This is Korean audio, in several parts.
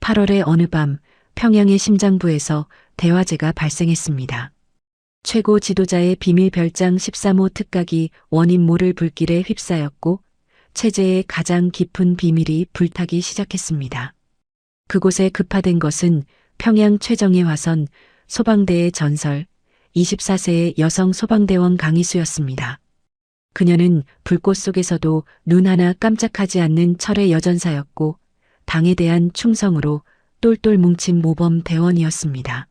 8월의 어느 밤 평양의 심장부에서 대화재가 발생했습니다. 최고 지도자의 비밀 별장 13호 특각이 원인 모를 불길에 휩싸였고 체제의 가장 깊은 비밀이 불타기 시작했습니다. 그곳에 급파된 것은 평양 최정예 화선 소방대의 전설 24세의 여성 소방대원 강희수였습니다. 그녀는 불꽃 속에서도 눈 하나 깜짝하지 않는 철의 여전사였고 당에 대한 충성으로 똘똘 뭉친 모범 대원이었습니다.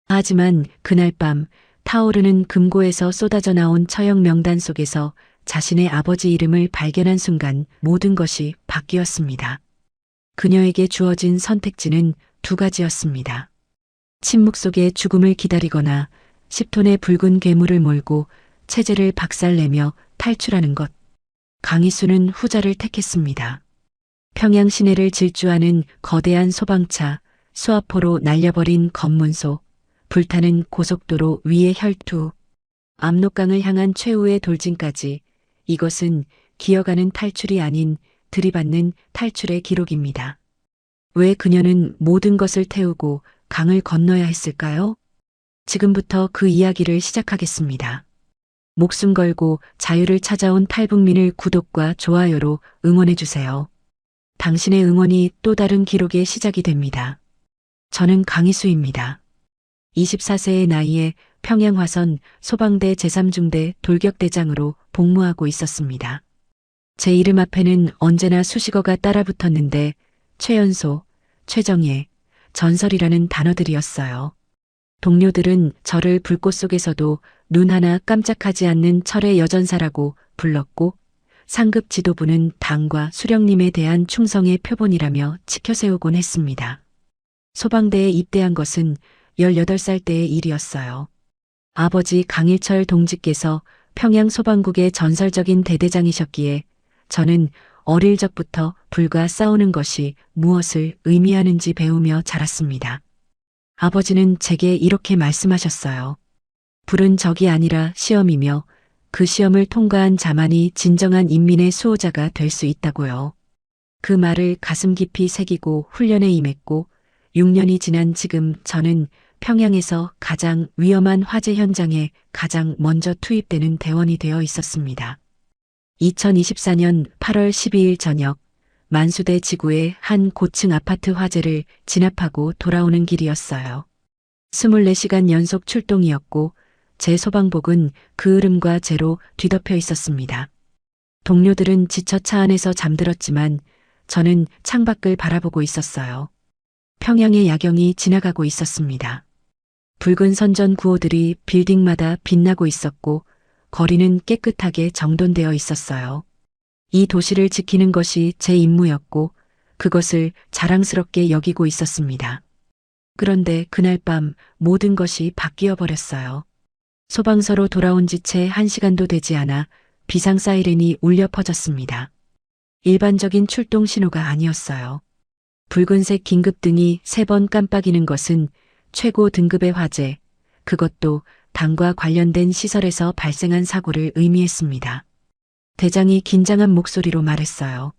하지만 그날 밤 타오르는 금고에서 쏟아져 나온 처형 명단 속에서 자신의 아버지 이름을 발견한 순간 모든 것이 바뀌었습니다. 그녀에게 주어진 선택지는 두 가지였습니다. 침묵 속에 죽음을 기다리거나 10톤의 붉은 괴물을 몰고 체제를 박살내며 탈출하는 것. 강희수는 후자를 택했습니다. 평양 시내를 질주하는 거대한 소방차, 수화포로 날려버린 검문소, 불타는 고속도로 위의 혈투, 압록강을 향한 최후의 돌진까지 이것은 기어가는 탈출이 아닌 들이받는 탈출의 기록입니다. 왜 그녀는 모든 것을 태우고 강을 건너야 했을까요? 지금부터 그 이야기를 시작하겠습니다. 목숨 걸고 자유를 찾아온 탈북민을 구독과 좋아요로 응원해주세요. 당신의 응원이 또 다른 기록의 시작이 됩니다. 저는 강희수입니다. 24세의 나이에 평양화선 소방대 제3중대 돌격대장으로 복무하고 있었습니다. 제 이름 앞에는 언제나 수식어가 따라붙었는데 최연소, 최정예, 전설이라는 단어들이었어요. 동료들은 저를 불꽃 속에서도 눈 하나 깜짝하지 않는 철의 여전사라고 불렀고 상급 지도부는 당과 수령님에 대한 충성의 표본이라며 치켜세우곤 했습니다. 소방대에 입대한 것은 18살 때의 일이었어요. 아버지 강일철 동지께서 평양 소방국의 전설적인 대대장이셨기에 저는 어릴 적부터 불과 싸우는 것이 무엇을 의미하는지 배우며 자랐습니다. 아버지는 제게 이렇게 말씀하셨어요. 불은 적이 아니라 시험이며 그 시험을 통과한 자만이 진정한 인민의 수호자가 될 수 있다고요. 그 말을 가슴 깊이 새기고 훈련에 임했고 6년이 지난 지금 저는 평양에서 가장 위험한 화재 현장에 가장 먼저 투입되는 대원이 되어 있었습니다. 2024년 8월 12일 저녁 만수대 지구의 한 고층 아파트 화재를 진압하고 돌아오는 길이었어요. 24시간 연속 출동이었고 제 소방복은 그을음과 재로 뒤덮여 있었습니다. 동료들은 지쳐 차 안에서 잠들었지만 저는 창밖을 바라보고 있었어요. 평양의 야경이 지나가고 있었습니다. 붉은 선전 구호들이 빌딩마다 빛나고 있었고 거리는 깨끗하게 정돈되어 있었어요. 이 도시를 지키는 것이 제 임무였고 그것을 자랑스럽게 여기고 있었습니다. 그런데 그날 밤 모든 것이 바뀌어 버렸어요. 소방서로 돌아온 지 채 1시간도 되지 않아 비상 사이렌이 울려 퍼졌습니다. 일반적인 출동 신호가 아니었어요. 붉은색 긴급등이 3번 깜빡이는 것은 최고 등급의 화재, 그것도 당과 관련된 시설에서 발생한 사고를 의미했습니다. 대장이 긴장한 목소리로 말했어요.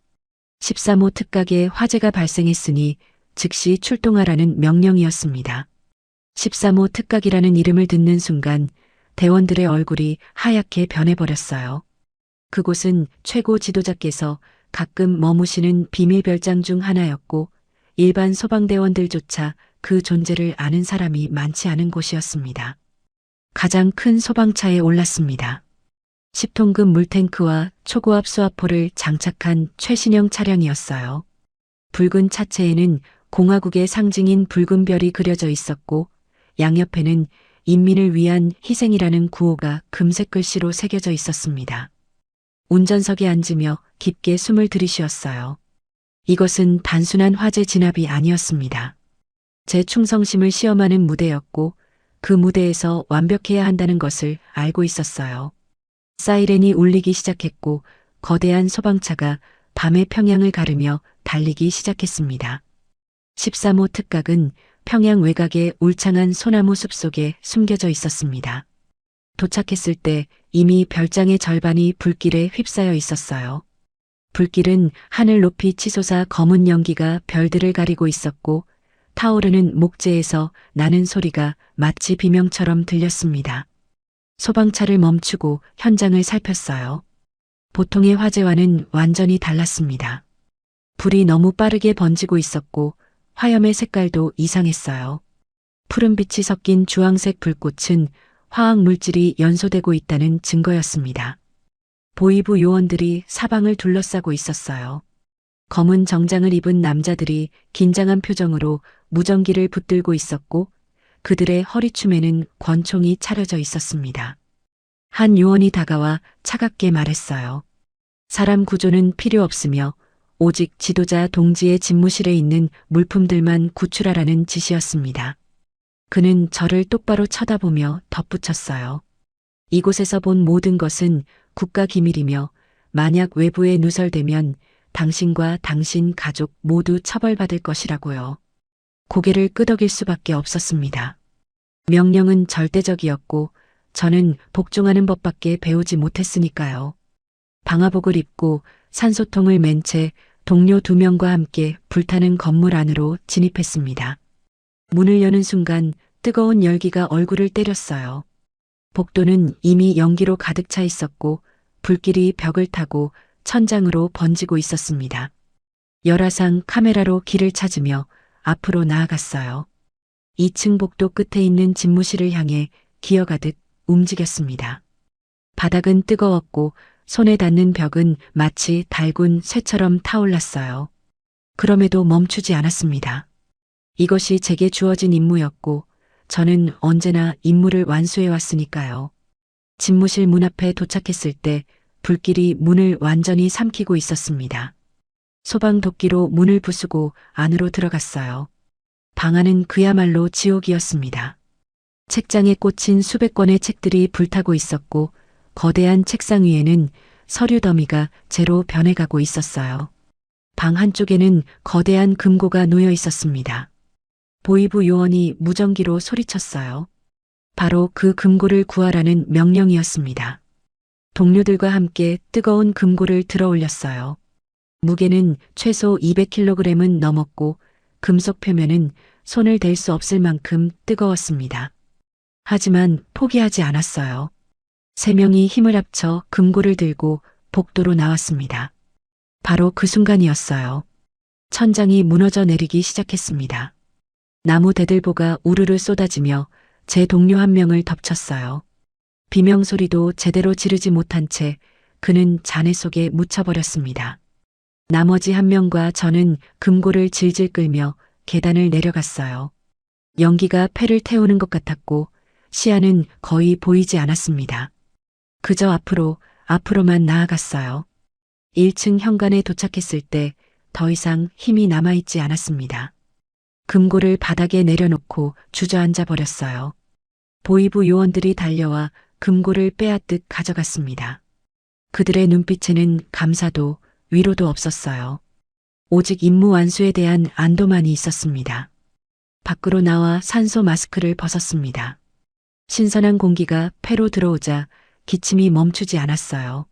13호 특각에 화재가 발생했으니 즉시 출동하라는 명령이었습니다. 13호 특각이라는 이름을 듣는 순간 대원들의 얼굴이 하얗게 변해버렸어요. 그곳은 최고 지도자께서 가끔 머무시는 비밀 별장 중 하나였고 일반 소방대원들조차 그 존재를 아는 사람이 많지 않은 곳이었습니다. 가장 큰 소방차에 올랐습니다. 10톤급 물탱크와 초고압 수화포를 장착한 최신형 차량이었어요. 붉은 차체에는 공화국의 상징인 붉은 별이 그려져 있었고 양옆에는 인민을 위한 희생이라는 구호가 금색 글씨로 새겨져 있었습니다. 운전석에 앉으며 깊게 숨을 들이쉬었어요. 이것은 단순한 화재 진압이 아니었습니다. 제 충성심을 시험하는 무대였고 그 무대에서 완벽해야 한다는 것을 알고 있었어요. 사이렌이 울리기 시작했고 거대한 소방차가 밤의 평양을 가르며 달리기 시작했습니다. 13호 특각은 평양 외곽의 울창한 소나무 숲속에 숨겨져 있었습니다. 도착했을 때 이미 별장의 절반이 불길에 휩싸여 있었어요. 불길은 하늘 높이 치솟아 검은 연기가 별들을 가리고 있었고 타오르는 목재에서 나는 소리가 마치 비명처럼 들렸습니다. 소방차를 멈추고 현장을 살폈어요. 보통의 화재와는 완전히 달랐습니다. 불이 너무 빠르게 번지고 있었고 화염의 색깔도 이상했어요. 푸른빛이 섞인 주황색 불꽃은 화학 물질이 연소되고 있다는 증거였습니다. 보이부 요원들이 사방을 둘러싸고 있었어요. 검은 정장을 입은 남자들이 긴장한 표정으로 무전기를 붙들고 있었고 그들의 허리춤에는 권총이 차려져 있었습니다. 한 요원이 다가와 차갑게 말했어요. 사람 구조는 필요 없으며 오직 지도자 동지의 집무실에 있는 물품들만 구출하라는 지시였습니다. 그는 저를 똑바로 쳐다보며 덧붙였어요. 이곳에서 본 모든 것은 국가 기밀이며 만약 외부에 누설되면 당신과 당신 가족 모두 처벌받을 것이라고요. 고개를 끄덕일 수밖에 없었습니다. 명령은 절대적이었고 저는 복종하는 법밖에 배우지 못했으니까요. 방화복을 입고 산소통을 맨 채 동료 2명과 함께 불타는 건물 안으로 진입했습니다. 문을 여는 순간 뜨거운 열기가 얼굴을 때렸어요. 복도는 이미 연기로 가득 차 있었고 불길이 벽을 타고 천장으로 번지고 있었습니다. 열화상 카메라로 길을 찾으며 앞으로 나아갔어요. 2층 복도 끝에 있는 집무실을 향해 기어가듯 움직였습니다. 바닥은 뜨거웠고 손에 닿는 벽은 마치 달군 쇠처럼 타올랐어요. 그럼에도 멈추지 않았습니다. 이것이 제게 주어진 임무였고 저는 언제나 임무를 완수해 왔으니까요. 집무실 문 앞에 도착했을 때 불길이 문을 완전히 삼키고 있었습니다. 소방도끼로 문을 부수고 안으로 들어갔어요. 방 안은 그야말로 지옥이었습니다. 책장에 꽂힌 수백 권의 책들이 불타고 있었고 거대한 책상 위에는 서류 더미가 재로 변해가고 있었어요. 방 한쪽에는 거대한 금고가 놓여 있었습니다. 보이부 요원이 무전기로 소리쳤어요. 바로 그 금고를 구하라는 명령이었습니다. 동료들과 함께 뜨거운 금고를 들어 올렸어요. 무게는 최소 200kg은 넘었고 금속 표면은 손을 댈 수 없을 만큼 뜨거웠습니다. 하지만 포기하지 않았어요. 3명이 힘을 합쳐 금고를 들고 복도로 나왔습니다. 바로 그 순간이었어요. 천장이 무너져 내리기 시작했습니다. 나무 대들보가 우르르 쏟아지며 제 동료 1명을 덮쳤어요. 비명 소리도 제대로 지르지 못한 채 그는 잔해 속에 묻혀버렸습니다. 나머지 1명과 저는 금고를 질질 끌며 계단을 내려갔어요. 연기가 폐를 태우는 것 같았고 시야는 거의 보이지 않았습니다. 그저 앞으로만 나아갔어요. 1층 현관에 도착했을 때 더 이상 힘이 남아있지 않았습니다. 금고를 바닥에 내려놓고 주저앉아 버렸어요. 보이부 요원들이 달려와 금고를 빼앗듯 가져갔습니다. 그들의 눈빛에는 감사도 위로도 없었어요. 오직 임무 완수에 대한 안도만이 있었습니다. 밖으로 나와 산소 마스크를 벗었습니다. 신선한 공기가 폐로 들어오자 기침이 멈추지 않았어요.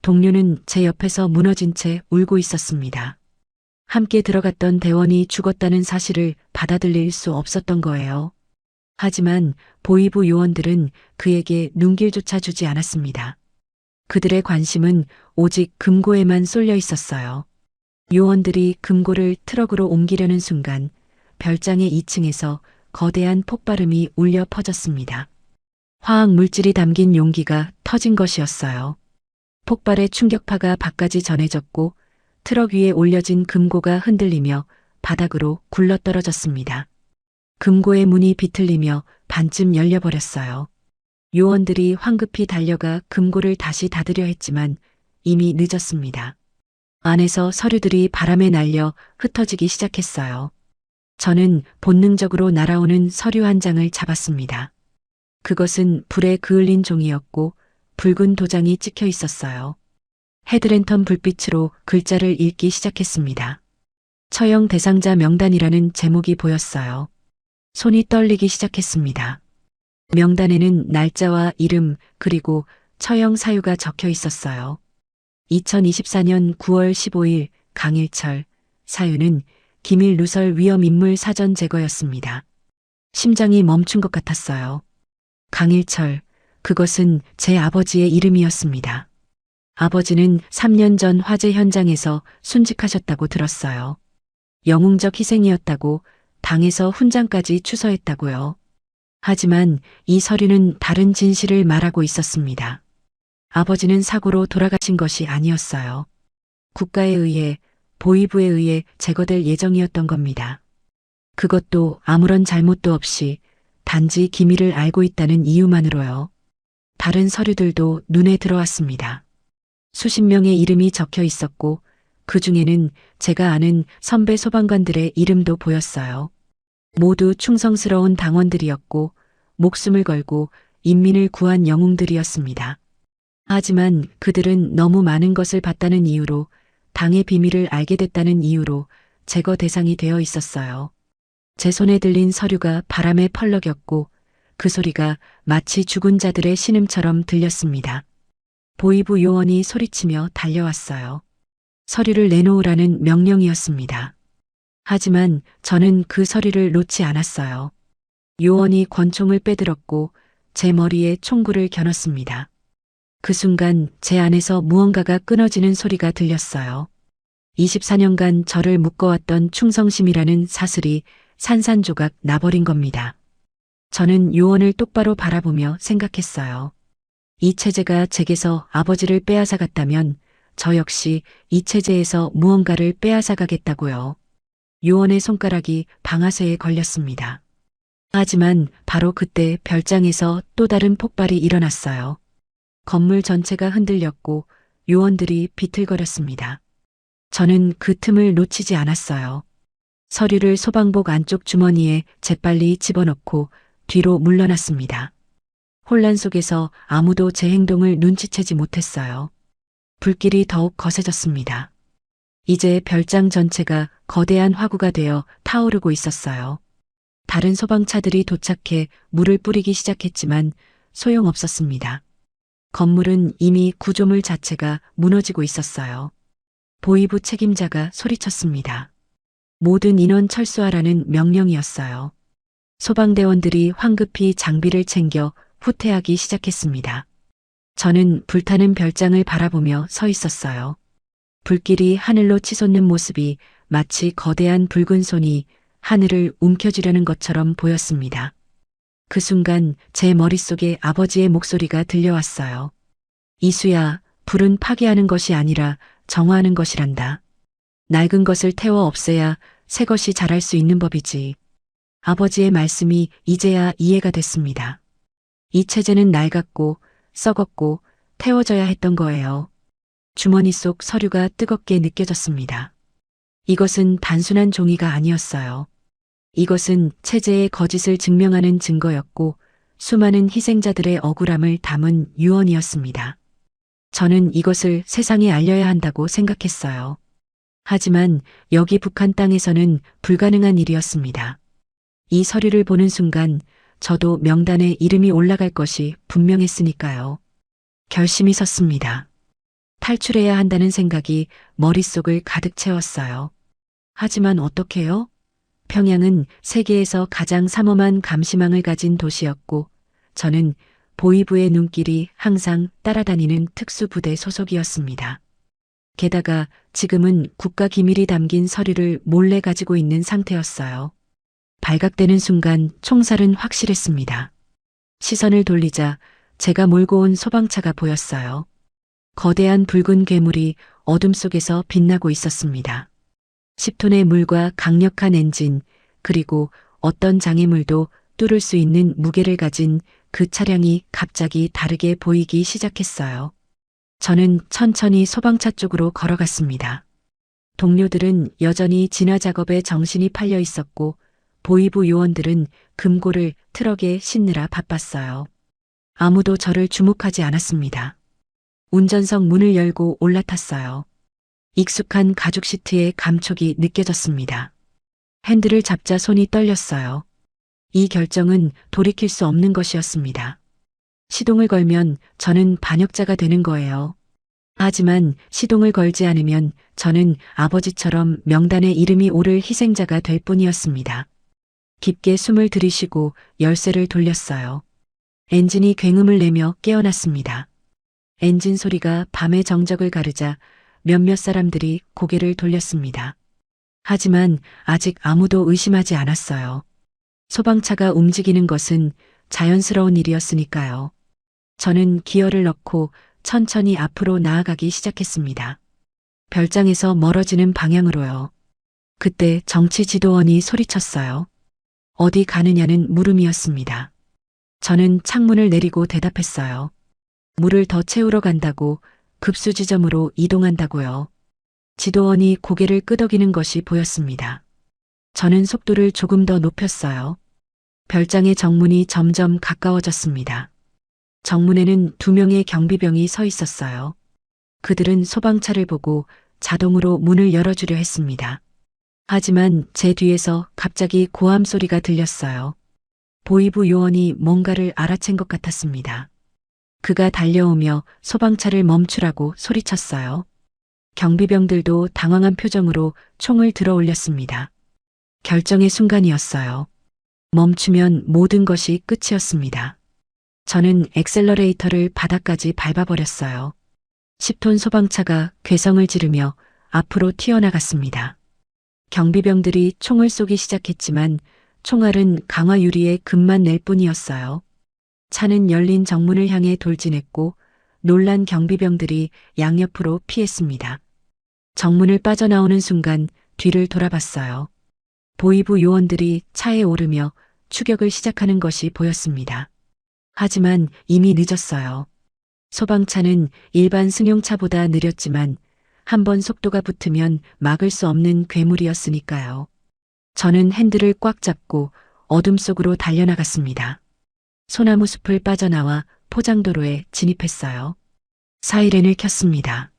동료는 제 옆에서 무너진 채 울고 있었습니다. 함께 들어갔던 대원이 죽었다는 사실을 받아들일 수 없었던 거예요. 하지만 보이부 요원들은 그에게 눈길조차 주지 않았습니다. 그들의 관심은 오직 금고에만 쏠려 있었어요. 요원들이 금고를 트럭으로 옮기려는 순간 별장의 2층에서 거대한 폭발음이 울려 퍼졌습니다. 화학 물질이 담긴 용기가 터진 것이었어요. 폭발의 충격파가 밖까지 전해졌고 트럭 위에 올려진 금고가 흔들리며 바닥으로 굴러떨어졌습니다. 금고의 문이 비틀리며 반쯤 열려버렸어요. 요원들이 황급히 달려가 금고를 다시 닫으려 했지만 이미 늦었습니다. 안에서 서류들이 바람에 날려 흩어지기 시작했어요. 저는 본능적으로 날아오는 서류 한 장을 잡았습니다. 그것은 불에 그을린 종이였고 붉은 도장이 찍혀 있었어요. 헤드랜턴 불빛으로 글자를 읽기 시작했습니다. 처형 대상자 명단이라는 제목이 보였어요. 손이 떨리기 시작했습니다. 명단에는 날짜와 이름 그리고 처형 사유가 적혀 있었어요. 2024년 9월 15일 강일철. 사유는 기밀 누설 위험 인물 사전 제거였습니다. 심장이 멈춘 것 같았어요. 강일철. 그것은 제 아버지의 이름이었습니다. 아버지는 3년 전 화재 현장에서 순직하셨다고 들었어요. 영웅적 희생이었다고, 당에서 훈장까지 추서했다고요. 하지만 이 서류는 다른 진실을 말하고 있었습니다. 아버지는 사고로 돌아가신 것이 아니었어요. 국가에 의해, 보위부에 의해 제거될 예정이었던 겁니다. 그것도 아무런 잘못도 없이 단지 기밀을 알고 있다는 이유만으로요. 다른 서류들도 눈에 들어왔습니다. 수십 명의 이름이 적혀 있었고 그 중에는 제가 아는 선배 소방관들의 이름도 보였어요. 모두 충성스러운 당원들이었고 목숨을 걸고 인민을 구한 영웅들이었습니다. 하지만 그들은 너무 많은 것을 봤다는 이유로, 당의 비밀을 알게 됐다는 이유로 제거 대상이 되어 있었어요. 제 손에 들린 서류가 바람에 펄럭였고 그 소리가 마치 죽은 자들의 신음처럼 들렸습니다. 보위부 요원이 소리치며 달려왔어요. 서류를 내놓으라는 명령이었습니다. 하지만 저는 그 서류를 놓지 않았어요. 요원이 권총을 빼들었고 제 머리에 총구를 겨눴습니다. 그 순간 제 안에서 무언가가 끊어지는 소리가 들렸어요. 24년간 저를 묶어왔던 충성심이라는 사슬이 산산조각 나버린 겁니다. 저는 요원을 똑바로 바라보며 생각했어요. 이 체제가 제게서 아버지를 빼앗아 갔다면 저 역시 이 체제에서 무언가를 빼앗아 가겠다고요. 요원의 손가락이 방아쇠에 걸렸습니다. 하지만 바로 그때 별장에서 또 다른 폭발이 일어났어요. 건물 전체가 흔들렸고 요원들이 비틀거렸습니다. 저는 그 틈을 놓치지 않았어요. 서류를 소방복 안쪽 주머니에 재빨리 집어넣고 뒤로 물러났습니다. 혼란 속에서 아무도 제 행동을 눈치채지 못했어요. 불길이 더욱 거세졌습니다. 이제 별장 전체가 거대한 화구가 되어 타오르고 있었어요. 다른 소방차들이 도착해 물을 뿌리기 시작했지만 소용없었습니다. 건물은 이미 구조물 자체가 무너지고 있었어요. 보위부 책임자가 소리쳤습니다. 모든 인원 철수하라는 명령이었어요. 소방대원들이 황급히 장비를 챙겨 후퇴하기 시작했습니다. 저는 불타는 별장을 바라보며 서 있었어요. 불길이 하늘로 치솟는 모습이 마치 거대한 붉은 손이 하늘을 움켜쥐려는 것처럼 보였습니다. 그 순간 제 머릿속에 아버지의 목소리가 들려왔어요. 이수야, 불은 파괴하는 것이 아니라 정화하는 것이란다. 낡은 것을 태워 없애야 새 것이 자랄 수 있는 법이지. 아버지의 말씀이 이제야 이해가 됐습니다. 이 체제는 낡았고 썩었고 태워져야 했던 거예요. 주머니 속 서류가 뜨겁게 느껴졌습니다. 이것은 단순한 종이가 아니었어요. 이것은 체제의 거짓을 증명하는 증거였고 수많은 희생자들의 억울함을 담은 유언이었습니다. 저는 이것을 세상에 알려야 한다고 생각했어요. 하지만 여기 북한 땅에서는 불가능한 일이었습니다. 이 서류를 보는 순간 저도 명단에 이름이 올라갈 것이 분명했으니까요. 결심이 섰습니다. 탈출해야 한다는 생각이 머릿속을 가득 채웠어요. 하지만 어떻게요? 평양은 세계에서 가장 삼엄한 감시망을 가진 도시였고 저는 보위부의 눈길이 항상 따라다니는 특수부대 소속이었습니다. 게다가 지금은 국가 기밀이 담긴 서류를 몰래 가지고 있는 상태였어요. 발각되는 순간 총살은 확실했습니다. 시선을 돌리자 제가 몰고 온 소방차가 보였어요. 거대한 붉은 괴물이 어둠 속에서 빛나고 있었습니다. 10톤의 물과 강력한 엔진, 그리고 어떤 장애물도 뚫을 수 있는 무게를 가진 그 차량이 갑자기 다르게 보이기 시작했어요. 저는 천천히 소방차 쪽으로 걸어갔습니다. 동료들은 여전히 진화 작업에 정신이 팔려 있었고 보위부 요원들은 금고를 트럭에 싣느라 바빴어요. 아무도 저를 주목하지 않았습니다. 운전석 문을 열고 올라탔어요. 익숙한 가죽 시트의 감촉이 느껴졌습니다. 핸들을 잡자 손이 떨렸어요. 이 결정은 돌이킬 수 없는 것이었습니다. 시동을 걸면 저는 반역자가 되는 거예요. 하지만 시동을 걸지 않으면 저는 아버지처럼 명단에 이름이 오를 희생자가 될 뿐이었습니다. 깊게 숨을 들이쉬고 열쇠를 돌렸어요. 엔진이 굉음을 내며 깨어났습니다. 엔진 소리가 밤의 정적을 가르자 몇몇 사람들이 고개를 돌렸습니다. 하지만 아직 아무도 의심하지 않았어요. 소방차가 움직이는 것은 자연스러운 일이었으니까요. 저는 기어를 넣고 천천히 앞으로 나아가기 시작했습니다. 별장에서 멀어지는 방향으로요. 그때 정치 지도원이 소리쳤어요. 어디 가느냐는 물음이었습니다. 저는 창문을 내리고 대답했어요. 물을 더 채우러 간다고, 급수 지점으로 이동한다고요. 지도원이 고개를 끄덕이는 것이 보였습니다. 저는 속도를 조금 더 높였어요. 별장의 정문이 점점 가까워졌습니다. 정문에는 2명의 경비병이 서 있었어요. 그들은 소방차를 보고 자동으로 문을 열어주려 했습니다. 하지만 제 뒤에서 갑자기 고함 소리가 들렸어요. 보이부 요원이 뭔가를 알아챈 것 같았습니다. 그가 달려오며 소방차를 멈추라고 소리쳤어요. 경비병들도 당황한 표정으로 총을 들어 올렸습니다. 결정의 순간이었어요. 멈추면 모든 것이 끝이었습니다. 저는 엑셀러레이터를 바닥까지 밟아버렸어요. 10톤 소방차가 괴성을 지르며 앞으로 튀어나갔습니다. 경비병들이 총을 쏘기 시작했지만 총알은 강화 유리에 금만 낼 뿐이었어요. 차는 열린 정문을 향해 돌진했고 놀란 경비병들이 양옆으로 피했습니다. 정문을 빠져나오는 순간 뒤를 돌아봤어요. 보이부 요원들이 차에 오르며 추격을 시작하는 것이 보였습니다. 하지만 이미 늦었어요. 소방차는 일반 승용차보다 느렸지만 한번 속도가 붙으면 막을 수 없는 괴물이었으니까요. 저는 핸들을 꽉 잡고 어둠 속으로 달려나갔습니다. 소나무 숲을 빠져나와 포장도로에 진입했어요. 사이렌을 켰습니다.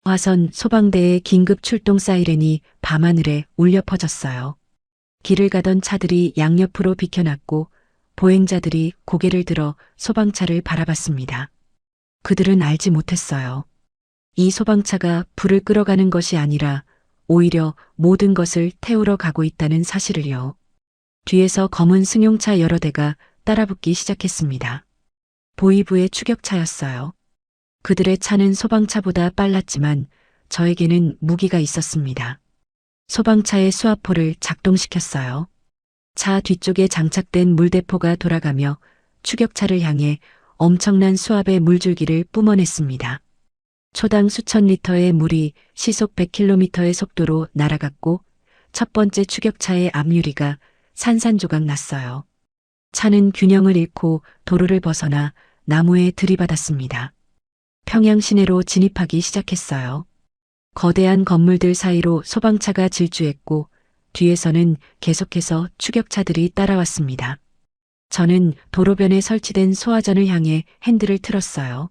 화선 소방대의 긴급 출동 사이렌이 밤하늘에 울려 퍼졌어요. 길을 가던 차들이 양옆으로 비켜났고 보행자들이 고개를 들어 소방차를 바라봤습니다. 그들은 알지 못했어요. 이 소방차가 불을 끌어가는 것이 아니라 오히려 모든 것을 태우러 가고 있다는 사실을요. 뒤에서 검은 승용차 여러 대가 따라붙기 시작했습니다. 보이부의 추격차였어요. 그들의 차는 소방차보다 빨랐지만 저에게는 무기가 있었습니다. 소방차의 수화포를 작동시켰어요. 차 뒤쪽에 장착된 물대포가 돌아가며 추격차를 향해 엄청난 수압의 물줄기를 뿜어냈습니다. 초당 수천 리터의 물이 시속 100km의 속도로 날아갔고 첫 번째 추격차의 앞유리가 산산조각 났어요. 차는 균형을 잃고 도로를 벗어나 나무에 들이받았습니다. 평양 시내로 진입하기 시작했어요. 거대한 건물들 사이로 소방차가 질주했고 뒤에서는 계속해서 추격차들이 따라왔습니다. 저는 도로변에 설치된 소화전을 향해 핸들을 틀었어요.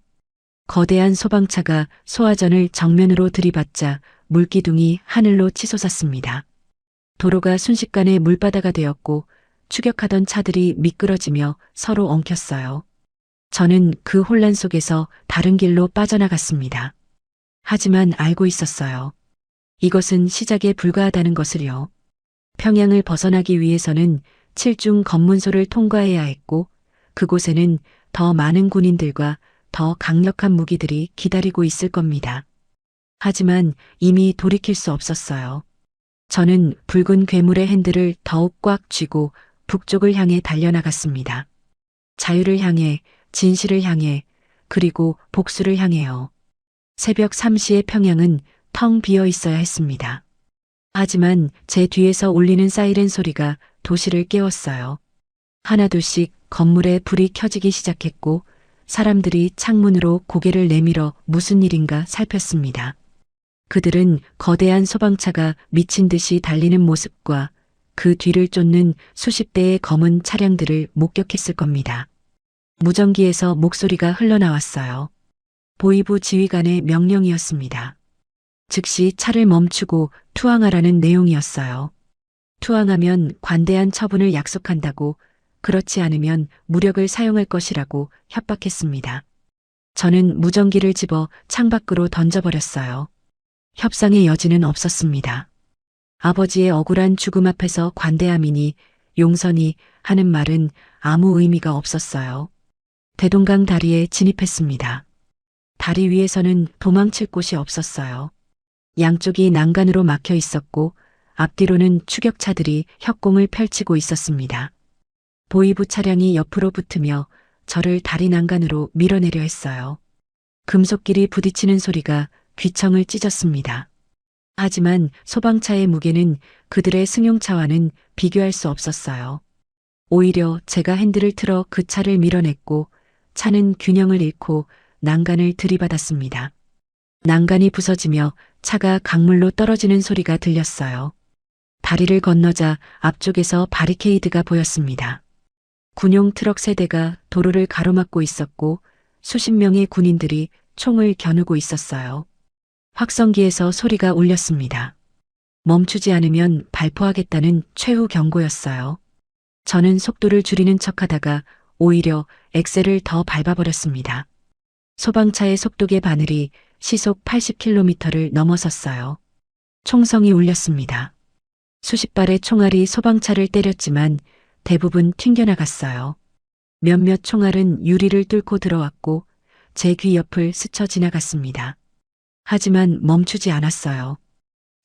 거대한 소방차가 소화전을 정면으로 들이받자 물기둥이 하늘로 치솟았습니다. 도로가 순식간에 물바다가 되었고 추격하던 차들이 미끄러지며 서로 엉켰어요. 저는 그 혼란 속에서 다른 길로 빠져나갔습니다. 하지만 알고 있었어요. 이것은 시작에 불과하다는 것을요. 평양을 벗어나기 위해서는 7중 검문소를 통과해야 했고 그곳에는 더 많은 군인들과 더 강력한 무기들이 기다리고 있을 겁니다. 하지만 이미 돌이킬 수 없었어요. 저는 붉은 괴물의 핸들을 더욱 꽉 쥐고 북쪽을 향해 달려나갔습니다. 자유를 향해, 진실을 향해, 그리고 복수를 향해요. 새벽 3시의 평양은 텅 비어 있어야 했습니다. 하지만 제 뒤에서 울리는 사이렌 소리가 도시를 깨웠어요. 하나둘씩 건물에 불이 켜지기 시작했고 사람들이 창문으로 고개를 내밀어 무슨 일인가 살폈습니다. 그들은 거대한 소방차가 미친 듯이 달리는 모습과 그 뒤를 쫓는 수십 대의 검은 차량들을 목격했을 겁니다. 무전기에서 목소리가 흘러나왔어요. 보이부 지휘관의 명령이었습니다. 즉시 차를 멈추고 투항하라는 내용이었어요. 투항하면 관대한 처분을 약속한다고, 그렇지 않으면 무력을 사용할 것이라고 협박했습니다. 저는 무전기를 집어 창밖으로 던져버렸어요. 협상의 여지는 없었습니다. 아버지의 억울한 죽음 앞에서 관대함이니 용선이 하는 말은 아무 의미가 없었어요. 대동강 다리에 진입했습니다. 다리 위에서는 도망칠 곳이 없었어요. 양쪽이 난간으로 막혀 있었고 앞뒤로는 추격차들이 협공을 펼치고 있었습니다. 보이부 차량이 옆으로 붙으며 저를 다리 난간으로 밀어내려 했어요. 금속길이 부딪히는 소리가 귀청을 찢었습니다. 하지만 소방차의 무게는 그들의 승용차와는 비교할 수 없었어요. 오히려 제가 핸들을 틀어 그 차를 밀어냈고 차는 균형을 잃고 난간을 들이받았습니다. 난간이 부서지며 차가 강물로 떨어지는 소리가 들렸어요. 다리를 건너자 앞쪽에서 바리케이드가 보였습니다. 군용 트럭 세대가 도로를 가로막고 있었고 수십 명의 군인들이 총을 겨누고 있었어요. 확성기에서 소리가 울렸습니다. 멈추지 않으면 발포하겠다는 최후 경고였어요. 저는 속도를 줄이는 척하다가 오히려 엑셀을 더 밟아버렸습니다. 소방차의 속도계 바늘이 시속 80km를 넘어섰어요. 총성이 울렸습니다. 수십 발의 총알이 소방차를 때렸지만 대부분 튕겨나갔어요. 몇몇 총알은 유리를 뚫고 들어왔고 제 귀 옆을 스쳐 지나갔습니다. 하지만 멈추지 않았어요.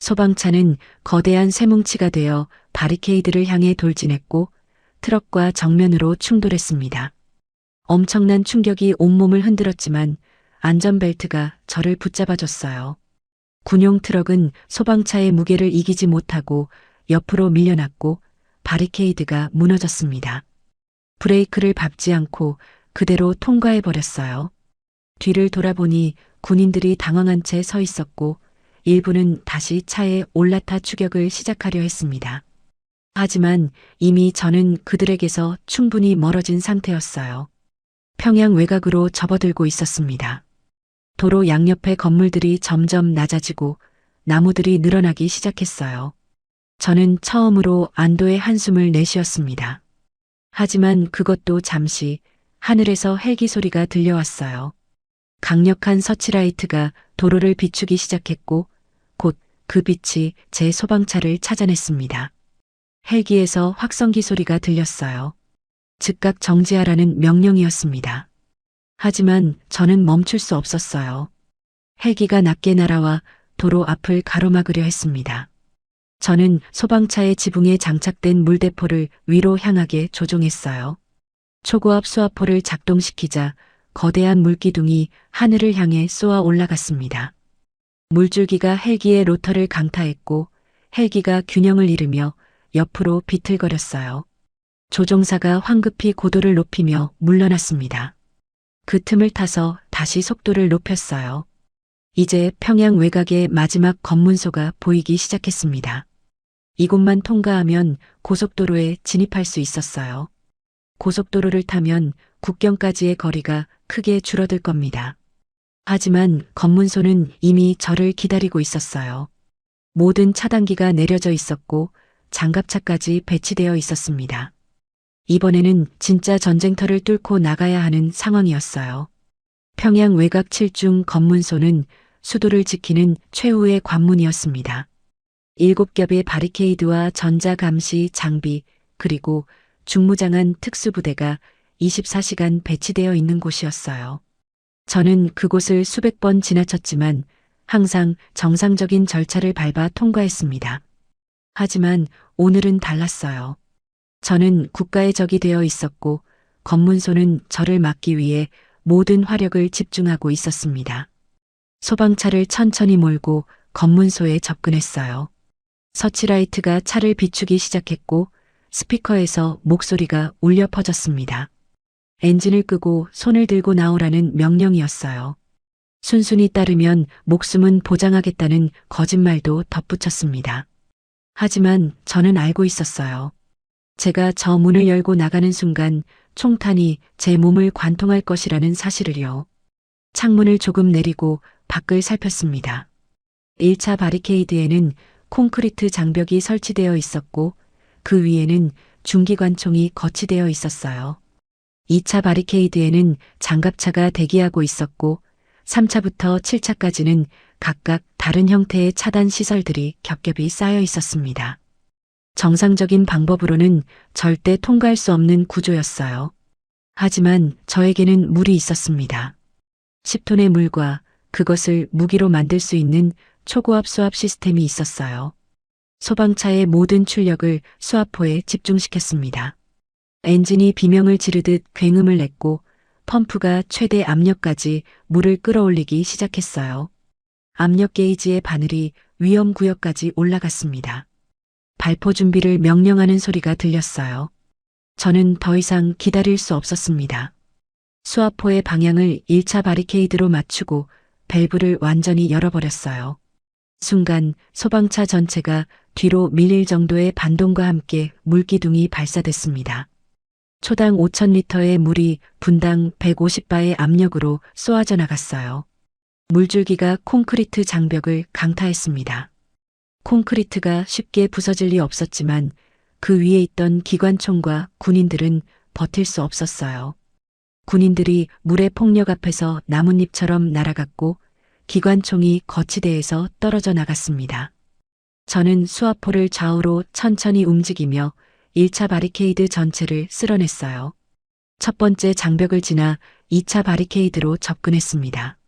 소방차는 거대한 쇠뭉치가 되어 바리케이드를 향해 돌진했고 트럭과 정면으로 충돌했습니다. 엄청난 충격이 온몸을 흔들었지만 안전벨트가 저를 붙잡아줬어요. 군용 트럭은 소방차의 무게를 이기지 못하고 옆으로 밀려났고 바리케이드가 무너졌습니다. 브레이크를 밟지 않고 그대로 통과해버렸어요. 뒤를 돌아보니 군인들이 당황한 채 서 있었고 일부는 다시 차에 올라타 추격을 시작하려 했습니다. 하지만 이미 저는 그들에게서 충분히 멀어진 상태였어요. 평양 외곽으로 접어들고 있었습니다. 도로 양옆의 건물들이 점점 낮아지고 나무들이 늘어나기 시작했어요. 저는 처음으로 안도의 한숨을 내쉬었습니다. 하지만 그것도 잠시 하늘에서 헬기 소리가 들려왔어요. 강력한 서치라이트가 도로를 비추기 시작했고 곧 그 빛이 제 소방차를 찾아냈습니다. 헬기에서 확성기 소리가 들렸어요. 즉각 정지하라는 명령이었습니다. 하지만 저는 멈출 수 없었어요. 헬기가 낮게 날아와 도로 앞을 가로막으려 했습니다. 저는 소방차의 지붕에 장착된 물대포를 위로 향하게 조종했어요. 초고압 수화포를 작동시키자 거대한 물기둥이 하늘을 향해 쏘아 올라갔습니다. 물줄기가 헬기의 로터를 강타했고 헬기가 균형을 잃으며 옆으로 비틀거렸어요. 조종사가 황급히 고도를 높이며 물러났습니다. 그 틈을 타서 다시 속도를 높였어요. 이제 평양 외곽의 마지막 검문소가 보이기 시작했습니다. 이곳만 통과하면 고속도로에 진입할 수 있었어요. 고속도로를 타면 국경까지의 거리가 크게 줄어들 겁니다. 하지만 검문소는 이미 저를 기다리고 있었어요. 모든 차단기가 내려져 있었고 장갑차까지 배치되어 있었습니다. 이번에는 진짜 전쟁터를 뚫고 나가야 하는 상황이었어요. 평양 외곽 7중 검문소는 수도를 지키는 최후의 관문이었습니다. 7겹의 바리케이드와 전자감시 장비 그리고 중무장한 특수부대가 24시간 배치되어 있는 곳이었어요. 저는 그곳을 수백 번 지나쳤지만 항상 정상적인 절차를 밟아 통과했습니다. 하지만 오늘은 달랐어요. 저는 국가의 적이 되어 있었고 검문소는 저를 막기 위해 모든 화력을 집중하고 있었습니다. 소방차를 천천히 몰고 검문소에 접근했어요. 서치라이트가 차를 비추기 시작했고 스피커에서 목소리가 울려 퍼졌습니다. 엔진을 끄고 손을 들고 나오라는 명령이었어요. 순순히 따르면 목숨은 보장하겠다는 거짓말도 덧붙였습니다. 하지만 저는 알고 있었어요. 제가 저 문을 열고 나가는 순간 총탄이 제 몸을 관통할 것이라는 사실을요. 창문을 조금 내리고 밖을 살폈습니다. 1차 바리케이드에는 콘크리트 장벽이 설치되어 있었고 그 위에는 중기관총이 거치되어 있었어요. 2차 바리케이드에는 장갑차가 대기하고 있었고 3차부터 7차까지는 각각 다른 형태의 차단 시설들이 겹겹이 쌓여 있었습니다. 정상적인 방법으로는 절대 통과할 수 없는 구조였어요. 하지만 저에게는 물이 있었습니다. 10톤의 물과 그것을 무기로 만들 수 있는 초고압 수압 시스템이 있었어요. 소방차의 모든 출력을 수압포에 집중시켰습니다. 엔진이 비명을 지르듯 굉음을 냈고 펌프가 최대 압력까지 물을 끌어올리기 시작했어요. 압력 게이지의 바늘이 위험 구역까지 올라갔습니다. 발포 준비를 명령하는 소리가 들렸어요. 저는 더 이상 기다릴 수 없었습니다. 수압포의 방향을 1차 바리케이드로 맞추고 밸브를 완전히 열어버렸어요. 순간 소방차 전체가 뒤로 밀릴 정도의 반동과 함께 물기둥이 발사됐습니다. 초당 5,000리터의 물이 분당 150바의 압력으로 쏘아져 나갔어요. 물줄기가 콘크리트 장벽을 강타했습니다. 콘크리트가 쉽게 부서질 리 없었지만 그 위에 있던 기관총과 군인들은 버틸 수 없었어요. 군인들이 물의 폭력 앞에서 나뭇잎처럼 날아갔고 기관총이 거치대에서 떨어져 나갔습니다. 저는 수압포를 좌우로 천천히 움직이며 1차 바리케이드 전체를 쓸어냈어요. 첫 번째 장벽을 지나 2차 바리케이드로 접근했습니다.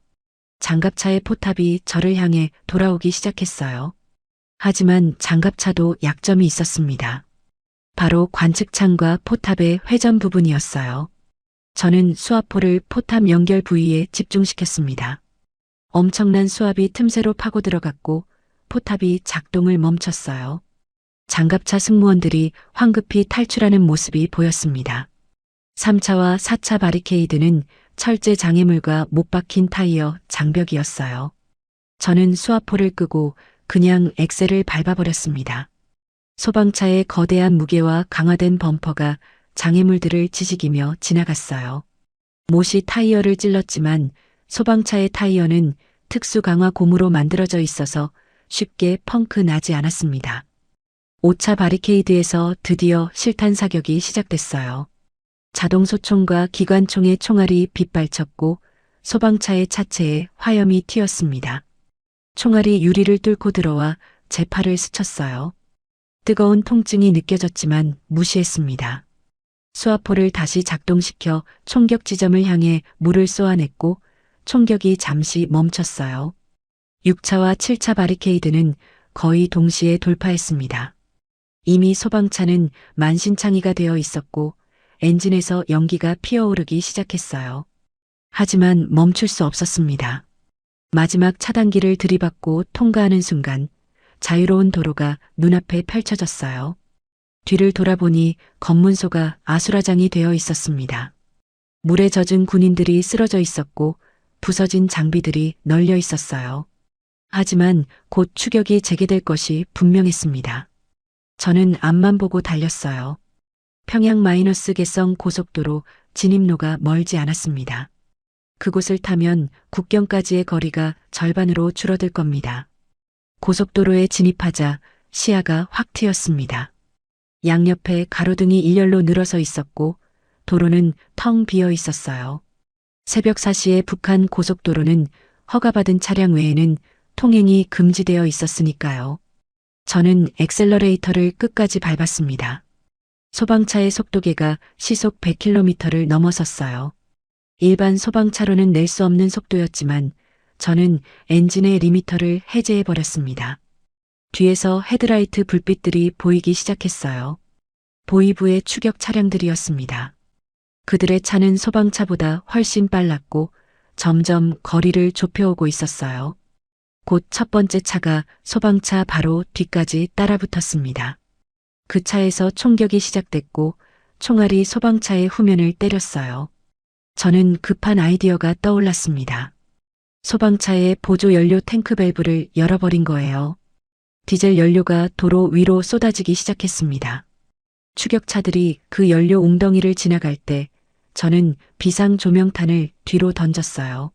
장갑차의 포탑이 저를 향해 돌아오기 시작했어요. 하지만 장갑차도 약점이 있었습니다. 바로 관측창과 포탑의 회전 부분이었어요. 저는 수압포를 포탑 연결 부위에 집중시켰습니다. 엄청난 수압이 틈새로 파고 들어갔고 포탑이 작동을 멈췄어요. 장갑차 승무원들이 황급히 탈출하는 모습이 보였습니다. 3차와 4차 바리케이드는 철제 장애물과 못 박힌 타이어 장벽이었어요. 저는 수압포를 끄고 그냥 엑셀을 밟아버렸습니다. 소방차의 거대한 무게와 강화된 범퍼가 장애물들을 지지기며 지나갔어요. 못이 타이어를 찔렀지만 소방차의 타이어는 특수 강화 고무로 만들어져 있어서 쉽게 펑크 나지 않았습니다. 5차 바리케이드에서 드디어 실탄 사격이 시작됐어요. 자동 소총과 기관총의 총알이 빗발쳤고 소방차의 차체에 화염이 튀었습니다. 총알이 유리를 뚫고 들어와 제 팔을 스쳤어요. 뜨거운 통증이 느껴졌지만 무시했습니다. 수압포를 다시 작동시켜 총격 지점을 향해 물을 쏘아냈고 총격이 잠시 멈췄어요. 6차와 7차 바리케이드는 거의 동시에 돌파했습니다. 이미 소방차는 만신창이가 되어 있었고 엔진에서 연기가 피어오르기 시작했어요. 하지만 멈출 수 없었습니다. 마지막 차단기를 들이받고 통과하는 순간 자유로운 도로가 눈앞에 펼쳐졌어요. 뒤를 돌아보니 검문소가 아수라장이 되어 있었습니다. 물에 젖은 군인들이 쓰러져 있었고 부서진 장비들이 널려 있었어요. 하지만 곧 추격이 재개될 것이 분명했습니다. 저는 앞만 보고 달렸어요. 평양 마이너스 개성 고속도로 진입로가 멀지 않았습니다. 그곳을 타면 국경까지의 거리가 절반으로 줄어들 겁니다. 고속도로에 진입하자 시야가 확 트였습니다. 양옆에 가로등이 일렬로 늘어서 있었고 도로는 텅 비어 있었어요. 새벽 4시에 북한 고속도로는 허가받은 차량 외에는 통행이 금지되어 있었으니까요. 저는 엑셀러레이터를 끝까지 밟았습니다. 소방차의 속도계가 시속 100km를 넘어섰어요. 일반 소방차로는 낼 수 없는 속도였지만 저는 엔진의 리미터를 해제해버렸습니다. 뒤에서 헤드라이트 불빛들이 보이기 시작했어요. 보이부의 추격 차량들이었습니다. 그들의 차는 소방차보다 훨씬 빨랐고 점점 거리를 좁혀오고 있었어요. 곧 첫 번째 차가 소방차 바로 뒤까지 따라붙었습니다. 그 차에서 총격이 시작됐고 총알이 소방차의 후면을 때렸어요. 저는 급한 아이디어가 떠올랐습니다. 소방차의 보조 연료 탱크 밸브를 열어버린 거예요. 디젤 연료가 도로 위로 쏟아지기 시작했습니다. 추격차들이 그 연료 웅덩이를 지나갈 때 저는 비상 조명탄을 뒤로 던졌어요.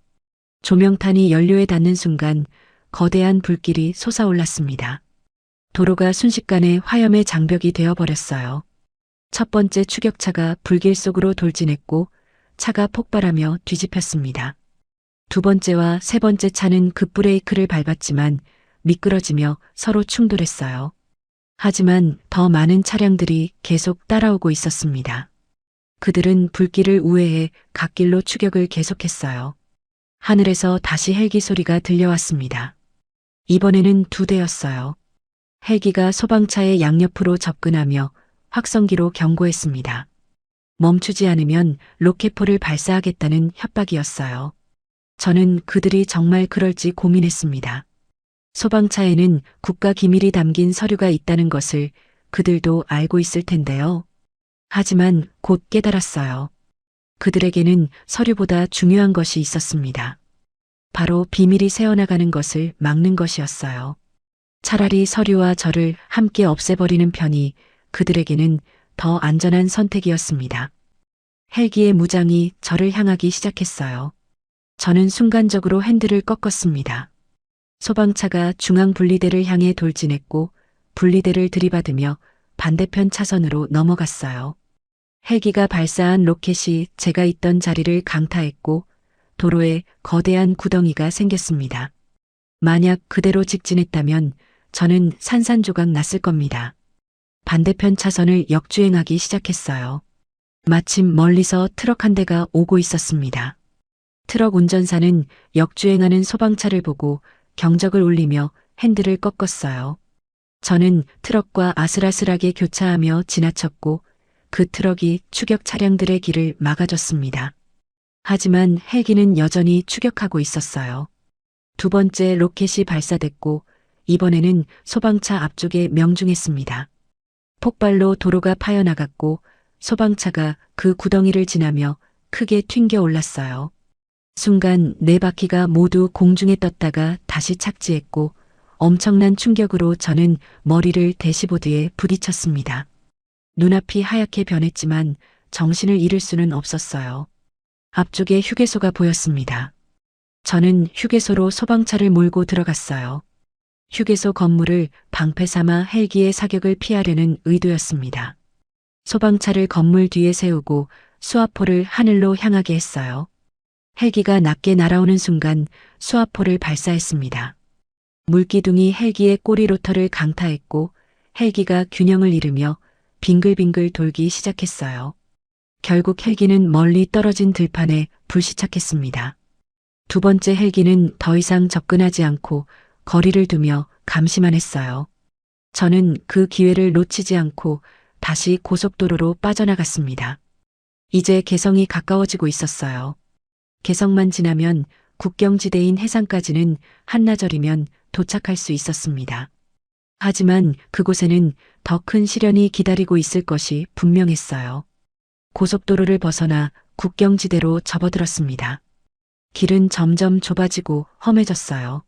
조명탄이 연료에 닿는 순간 거대한 불길이 솟아올랐습니다. 도로가 순식간에 화염의 장벽이 되어버렸어요. 첫 번째 추격차가 불길 속으로 돌진했고 차가 폭발하며 뒤집혔습니다. 두 번째와 세 번째 차는 급브레이크를 밟았지만 미끄러지며 서로 충돌했어요. 하지만 더 많은 차량들이 계속 따라오고 있었습니다. 그들은 불길을 우회해 갓길로 추격을 계속했어요. 하늘에서 다시 헬기 소리가 들려왔습니다. 이번에는 두 대였어요. 헬기가 소방차의 양옆으로 접근하며 확성기로 경고했습니다. 멈추지 않으면 로켓포를 발사하겠다는 협박이었어요. 저는 그들이 정말 그럴지 고민했습니다. 소방차에는 국가 기밀이 담긴 서류가 있다는 것을 그들도 알고 있을 텐데요. 하지만 곧 깨달았어요. 그들에게는 서류보다 중요한 것이 있었습니다. 바로 비밀이 새어나가는 것을 막는 것이었어요. 차라리 서류와 저를 함께 없애버리는 편이 그들에게는 더 안전한 선택이었습니다. 헬기의 무장이 저를 향하기 시작했어요. 저는 순간적으로 핸들을 꺾었습니다. 소방차가 중앙 분리대를 향해 돌진했고 분리대를 들이받으며 반대편 차선으로 넘어갔어요. 헬기가 발사한 로켓이 제가 있던 자리를 강타했고 도로에 거대한 구덩이가 생겼습니다. 만약 그대로 직진했다면 저는 산산조각 났을 겁니다. 반대편 차선을 역주행하기 시작했어요. 마침 멀리서 트럭 한 대가 오고 있었습니다. 트럭 운전사는 역주행하는 소방차를 보고 경적을 울리며 핸들을 꺾었어요. 저는 트럭과 아슬아슬하게 교차하며 지나쳤고 그 트럭이 추격 차량들의 길을 막아줬습니다. 하지만 헬기는 여전히 추격하고 있었어요. 두 번째 로켓이 발사됐고 이번에는 소방차 앞쪽에 명중했습니다. 폭발로 도로가 파여나갔고 소방차가 그 구덩이를 지나며 크게 튕겨 올랐어요. 순간 네 바퀴가 모두 공중에 떴다가 다시 착지했고 엄청난 충격으로 저는 머리를 대시보드에 부딪혔습니다. 눈앞이 하얗게 변했지만 정신을 잃을 수는 없었어요. 앞쪽에 휴게소가 보였습니다. 저는 휴게소로 소방차를 몰고 들어갔어요. 휴게소 건물을 방패 삼아 헬기의 사격을 피하려는 의도였습니다. 소방차를 건물 뒤에 세우고 수화포를 하늘로 향하게 했어요. 헬기가 낮게 날아오는 순간 수화포를 발사했습니다. 물기둥이 헬기의 꼬리 로터를 강타했고 헬기가 균형을 잃으며 빙글빙글 돌기 시작했어요. 결국 헬기는 멀리 떨어진 들판에 불시착했습니다. 두 번째 헬기는 더 이상 접근하지 않고 거리를 두며 감시만 했어요. 저는 그 기회를 놓치지 않고 다시 고속도로로 빠져나갔습니다. 이제 개성이 가까워지고 있었어요. 개성만 지나면 국경지대인 해상까지는 한나절이면 도착할 수 있었습니다. 하지만 그곳에는 더 큰 시련이 기다리고 있을 것이 분명했어요. 고속도로를 벗어나 국경지대로 접어들었습니다. 길은 점점 좁아지고 험해졌어요.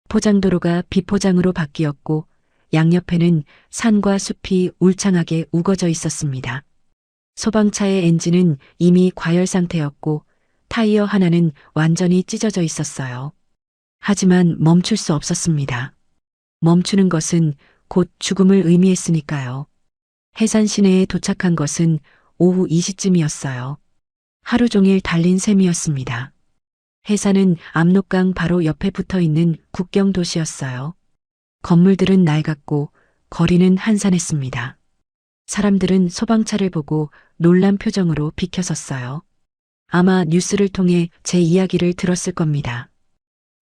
포장도로가 비포장으로 바뀌었고 양옆에는 산과 숲이 울창하게 우거져 있었습니다. 소방차의 엔진은 이미 과열 상태였고 타이어 하나는 완전히 찢어져 있었어요. 하지만 멈출 수 없었습니다. 멈추는 것은 곧 죽음을 의미했으니까요. 해산 시내에 도착한 것은 오후 2시쯤이었어요. 하루 종일 달린 셈이었습니다. 해산은 압록강 바로 옆에 붙어 있는 국경 도시였어요. 건물들은 낡았고 거리는 한산했습니다. 사람들은 소방차를 보고 놀란 표정으로 비켜섰어요. 아마 뉴스를 통해 제 이야기를 들었을 겁니다.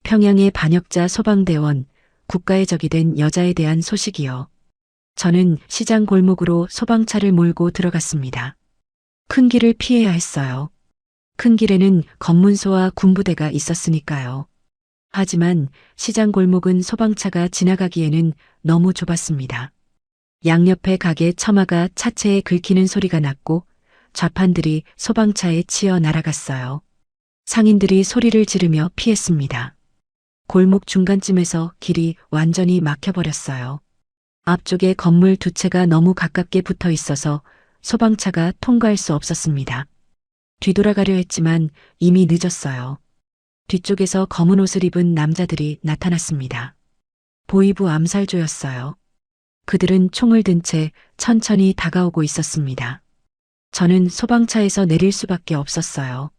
평양의 반역자 소방대원, 국가의 적이 된 여자에 대한 소식이요. 저는 시장 골목으로 소방차를 몰고 들어갔습니다. 큰 길을 피해야 했어요. 큰 길에는 검문소와 군부대가 있었으니까요. 하지만 시장 골목은 소방차가 지나가기에는 너무 좁았습니다. 양옆의 가게 처마가 차체에 긁히는 소리가 났고 좌판들이 소방차에 치여 날아갔어요. 상인들이 소리를 지르며 피했습니다. 골목 중간쯤에서 길이 완전히 막혀버렸어요. 앞쪽에 건물 두 채가 너무 가깝게 붙어 있어서 소방차가 통과할 수 없었습니다. 뒤돌아가려 했지만 이미 늦었어요. 뒤쪽에서 검은 옷을 입은 남자들이 나타났습니다. 보이부 암살조였어요. 그들은 총을 든 채 천천히 다가오고 있었습니다. 저는 소방차에서 내릴 수밖에 없었어요.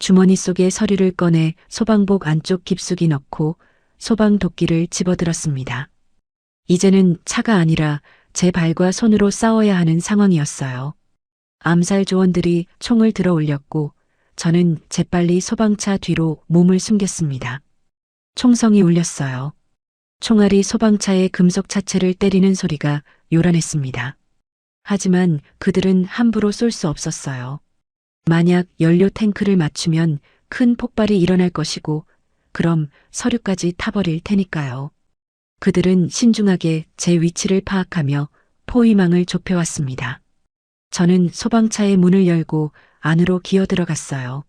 주머니 속에 서류를 꺼내 소방복 안쪽 깊숙이 넣고 소방도끼를 집어들었습니다. 이제는 차가 아니라 제 발과 손으로 싸워야 하는 상황이었어요. 암살 조원들이 총을 들어 올렸고 저는 재빨리 소방차 뒤로 몸을 숨겼습니다. 총성이 울렸어요. 총알이 소방차의 금속 차체를 때리는 소리가 요란했습니다. 하지만 그들은 함부로 쏠 수 없었어요. 만약 연료 탱크를 맞추면 큰 폭발이 일어날 것이고 그럼 서류까지 타버릴 테니까요. 그들은 신중하게 제 위치를 파악하며 포위망을 좁혀왔습니다. 저는 소방차의 문을 열고 안으로 기어 들어갔어요.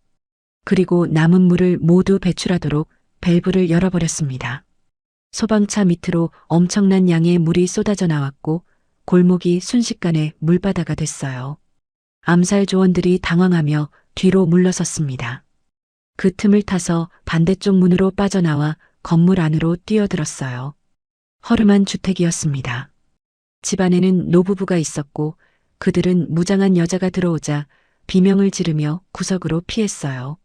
그리고 남은 물을 모두 배출하도록 밸브를 열어버렸습니다. 소방차 밑으로 엄청난 양의 물이 쏟아져 나왔고 골목이 순식간에 물바다가 됐어요. 암살 조원들이 당황하며 뒤로 물러섰습니다. 그 틈을 타서 반대쪽 문으로 빠져나와 건물 안으로 뛰어들었어요. 허름한 주택이었습니다. 집 안에는 노부부가 있었고 그들은 무장한 여자가 들어오자 비명을 지르며 구석으로 피했어요.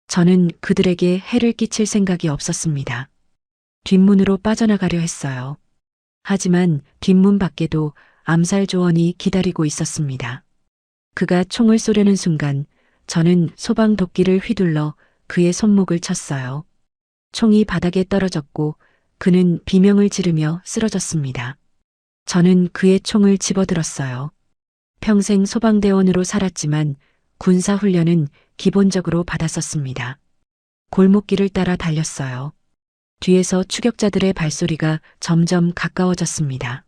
저는 그들에게 해를 끼칠 생각이 없었습니다. 뒷문으로 빠져나가려 했어요. 하지만 뒷문 밖에도 암살 조원이 기다리고 있었습니다. 그가 총을 쏘려는 순간 저는 소방도끼를 휘둘러 그의 손목을 쳤어요. 총이 바닥에 떨어졌고 그는 비명을 지르며 쓰러졌습니다. 저는 그의 총을 집어들었어요. 평생 소방대원으로 살았지만 군사훈련은 기본적으로 받았었습니다. 골목길을 따라 달렸어요. 뒤에서 추격자들의 발소리가 점점 가까워졌습니다.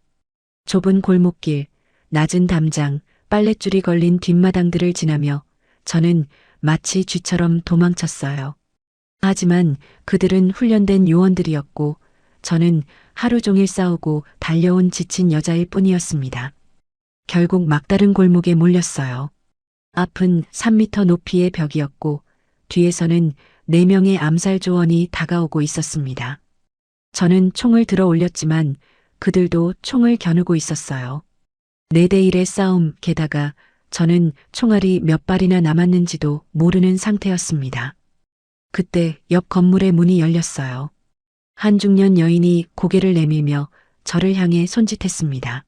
좁은 골목길, 낮은 담장, 빨랫줄이 걸린 뒷마당들을 지나며 저는 마치 쥐처럼 도망쳤어요. 하지만 그들은 훈련된 요원들이었고 저는 하루 종일 싸우고 달려온 지친 여자일 뿐이었습니다. 결국 막다른 골목에 몰렸어요. 앞은 3m 높이의 벽이었고 뒤에서는 4명의 암살 조원이 다가오고 있었습니다. 저는 총을 들어 올렸지만 그들도 총을 겨누고 있었어요. 4대1의 싸움, 게다가 저는 총알이 몇 발이나 남았는지도 모르는 상태였습니다. 그때 옆 건물의 문이 열렸어요. 한 중년 여인이 고개를 내밀며 저를 향해 손짓했습니다.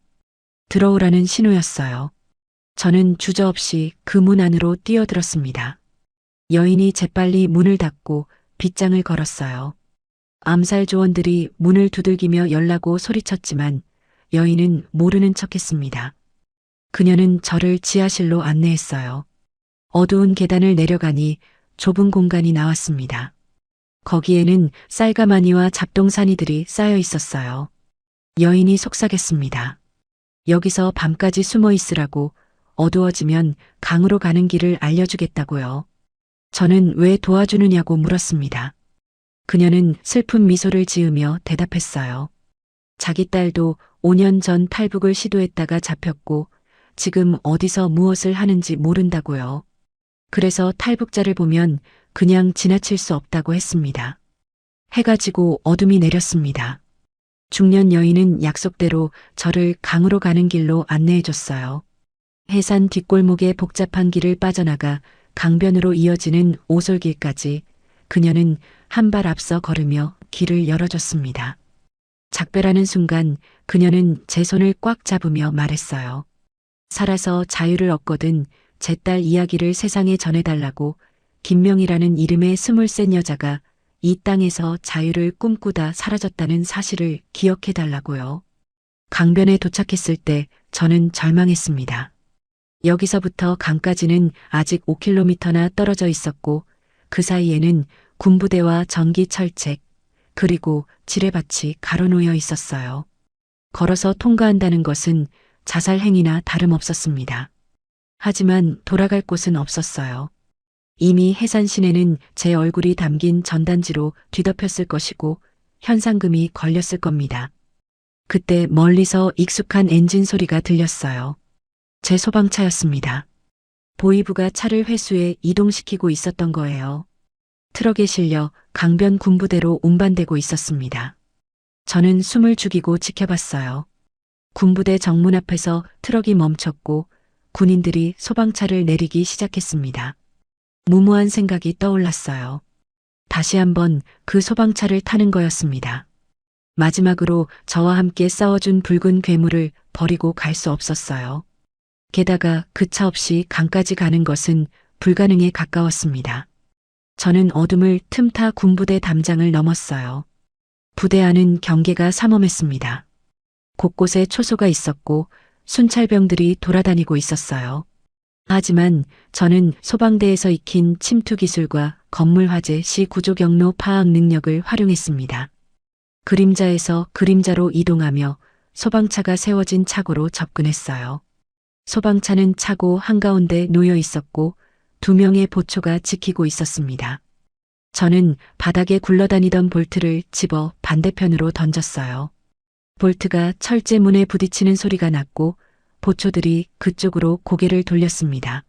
들어오라는 신호였어요. 저는 주저없이 그 문 안으로 뛰어들었습니다. 여인이 재빨리 문을 닫고 빗장을 걸었어요. 암살 조원들이 문을 두들기며 열라고 소리쳤지만 여인은 모르는 척했습니다. 그녀는 저를 지하실로 안내했어요. 어두운 계단을 내려가니 좁은 공간이 나왔습니다. 거기에는 쌀가마니와 잡동사니들이 쌓여 있었어요. 여인이 속삭였습니다. 여기서 밤까지 숨어 있으라고, 어두워지면 강으로 가는 길을 알려주겠다고요. 저는 왜 도와주느냐고 물었습니다. 그녀는 슬픈 미소를 지으며 대답했어요. 자기 딸도 5년 전 탈북을 시도했다가 잡혔고 지금 어디서 무엇을 하는지 모른다고요. 그래서 탈북자를 보면 그냥 지나칠 수 없다고 했습니다. 해가 지고 어둠이 내렸습니다. 중년 여인은 약속대로 저를 강으로 가는 길로 안내해줬어요. 해산 뒷골목의 복잡한 길을 빠져나가 강변으로 이어지는 오솔길까지 그녀는 한 발 앞서 걸으며 길을 열어줬습니다. 작별하는 순간 그녀는 제 손을 꽉 잡으며 말했어요. 살아서 자유를 얻거든 제 딸 이야기를 세상에 전해달라고. 김명이라는 이름의 스물센 여자가 이 땅에서 자유를 꿈꾸다 사라졌다는 사실을 기억해달라고요. 강변에 도착했을 때 저는 절망했습니다. 여기서부터 강까지는 아직 5km나 떨어져 있었고 그 사이에는 군부대와 전기철책 그리고 지뢰밭이 가로놓여 있었어요. 걸어서 통과한다는 것은 자살 행위나 다름없었습니다. 하지만 돌아갈 곳은 없었어요. 이미 해산 시내는 제 얼굴이 담긴 전단지로 뒤덮였을 것이고 현상금이 걸렸을 겁니다. 그때 멀리서 익숙한 엔진 소리가 들렸어요. 제 소방차였습니다. 보이부가 차를 회수해 이동시키고 있었던 거예요. 트럭에 실려 강변 군부대로 운반되고 있었습니다. 저는 숨을 죽이고 지켜봤어요. 군부대 정문 앞에서 트럭이 멈췄고 군인들이 소방차를 내리기 시작했습니다. 무모한 생각이 떠올랐어요. 다시 한번 그 소방차를 타는 거였습니다. 마지막으로 저와 함께 싸워준 붉은 괴물을 버리고 갈 수 없었어요. 게다가 그 차 없이 강까지 가는 것은 불가능에 가까웠습니다. 저는 어둠을 틈타 군부대 담장을 넘었어요. 부대 안은 경계가 삼엄했습니다. 곳곳에 초소가 있었고 순찰병들이 돌아다니고 있었어요. 하지만 저는 소방대에서 익힌 침투 기술과 건물 화재 시 구조 경로 파악 능력을 활용했습니다. 그림자에서 그림자로 이동하며 소방차가 세워진 차고로 접근했어요. 소방차는 차고 한가운데 놓여 있었고 2명의 보초가 지키고 있었습니다. 저는 바닥에 굴러다니던 볼트를 집어 반대편으로 던졌어요. 볼트가 철제문에 부딪히는 소리가 났고 보초들이 그쪽으로 고개를 돌렸습니다.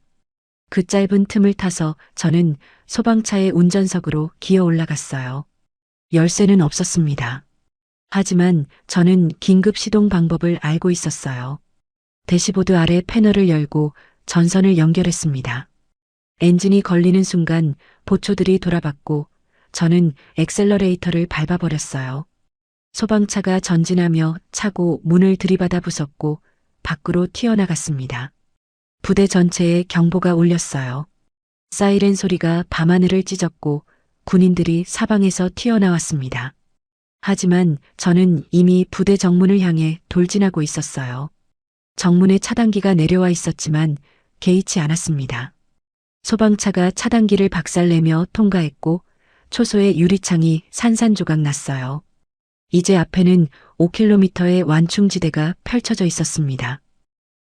그 짧은 틈을 타서 저는 소방차의 운전석으로 기어 올라갔어요. 열쇠는 없었습니다. 하지만 저는 긴급 시동 방법을 알고 있었어요. 대시보드 아래 패널을 열고 전선을 연결했습니다. 엔진이 걸리는 순간 보초들이 돌아봤고 저는 엑셀러레이터를 밟아버렸어요. 소방차가 전진하며 차고 문을 들이받아 부쉈고 밖으로 튀어나갔습니다. 부대 전체에 경보가 울렸어요. 사이렌 소리가 밤하늘을 찢었고 군인들이 사방에서 튀어나왔습니다. 하지만 저는 이미 부대 정문을 향해 돌진하고 있었어요. 정문에 차단기가 내려와 있었지만 개의치 않았습니다. 소방차가 차단기를 박살내며 통과했고 초소의 유리창이 산산조각 났어요. 이제 앞에는 5km의 완충지대가 펼쳐져 있었습니다.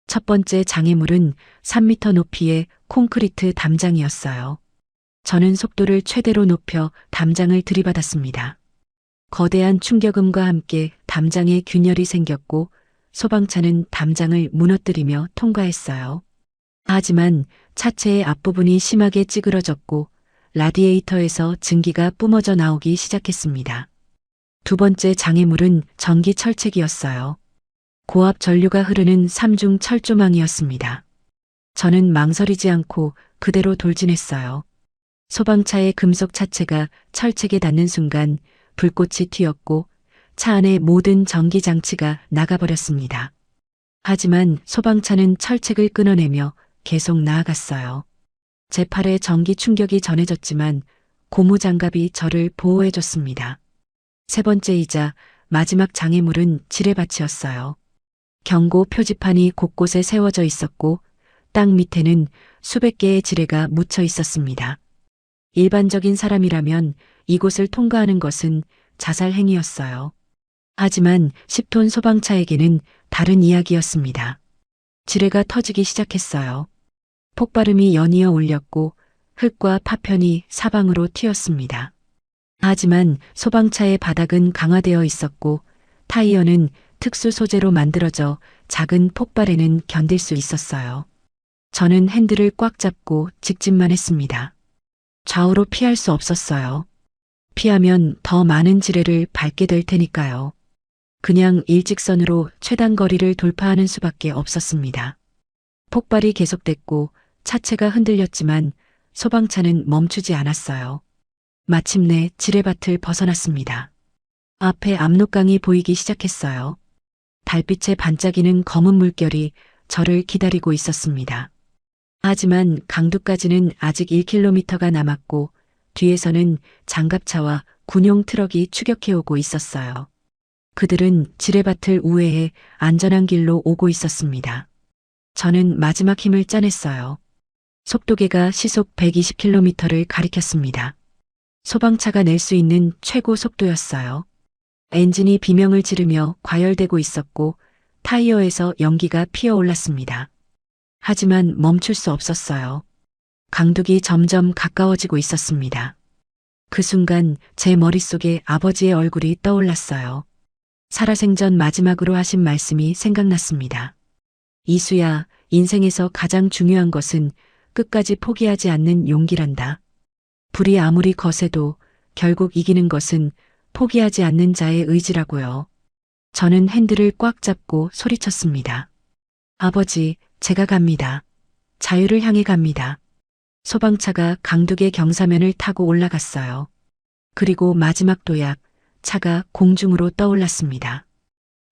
첫 번째 장애물은 3m 높이의 콘크리트 담장이었어요. 저는 속도를 최대로 높여 담장을 들이받았습니다. 거대한 충격음과 함께 담장에 균열이 생겼고 소방차는 담장을 무너뜨리며 통과했어요. 하지만 차체의 앞부분이 심하게 찌그러졌고 라디에이터에서 증기가 뿜어져 나오기 시작했습니다. 두 번째 장애물은 전기 철책이었어요. 고압 전류가 흐르는 삼중 철조망이었습니다. 저는 망설이지 않고 그대로 돌진했어요. 소방차의 금속 차체가 철책에 닿는 순간 불꽃이 튀었고 차 안의 모든 전기 장치가 나가버렸습니다. 하지만 소방차는 철책을 끊어내며 계속 나아갔어요. 제 팔에 전기 충격이 전해졌지만 고무장갑이 저를 보호해줬습니다. 세 번째이자 마지막 장애물은 지뢰밭이었어요. 경고 표지판이 곳곳에 세워져 있었고 땅 밑에는 수백 개의 지뢰가 묻혀 있었습니다. 일반적인 사람이라면 이곳을 통과하는 것은 자살 행위였어요. 하지만 10톤 소방차에게는 다른 이야기였습니다. 지뢰가 터지기 시작했어요. 폭발음이 연이어 울렸고 흙과 파편이 사방으로 튀었습니다. 하지만 소방차의 바닥은 강화되어 있었고 타이어는 특수 소재로 만들어져 작은 폭발에는 견딜 수 있었어요. 저는 핸들을 꽉 잡고 직진만 했습니다. 좌우로 피할 수 없었어요. 피하면 더 많은 지뢰를 밟게 될 테니까요. 그냥 일직선으로 최단 거리를 돌파하는 수밖에 없었습니다. 폭발이 계속됐고 차체가 흔들렸지만 소방차는 멈추지 않았어요. 마침내 지뢰밭을 벗어났습니다. 앞에 압록강이 보이기 시작했어요. 달빛에 반짝이는 검은 물결이 저를 기다리고 있었습니다. 하지만 강두까지는 아직 1km가 남았고 뒤에서는 장갑차와 군용 트럭이 추격해오고 있었어요. 그들은 지뢰밭을 우회해 안전한 길로 오고 있었습니다. 저는 마지막 힘을 짜냈어요. 속도계가 시속 120km를 가리켰습니다. 소방차가 낼 수 있는 최고 속도였어요. 엔진이 비명을 지르며 과열되고 있었고 타이어에서 연기가 피어올랐습니다. 하지만 멈출 수 없었어요. 강둑이 점점 가까워지고 있었습니다. 그 순간 제 머릿속에 아버지의 얼굴이 떠올랐어요. 살아생전 마지막으로 하신 말씀이 생각났습니다. 이수야, 인생에서 가장 중요한 것은 끝까지 포기하지 않는 용기란다. 불이 아무리 거세도 결국 이기는 것은 포기하지 않는 자의 의지라고요. 저는 핸들을 꽉 잡고 소리쳤습니다. 아버지, 제가 갑니다. 자유를 향해 갑니다. 소방차가 강둑의 경사면을 타고 올라갔어요. 그리고 마지막 도약, 차가 공중으로 떠올랐습니다.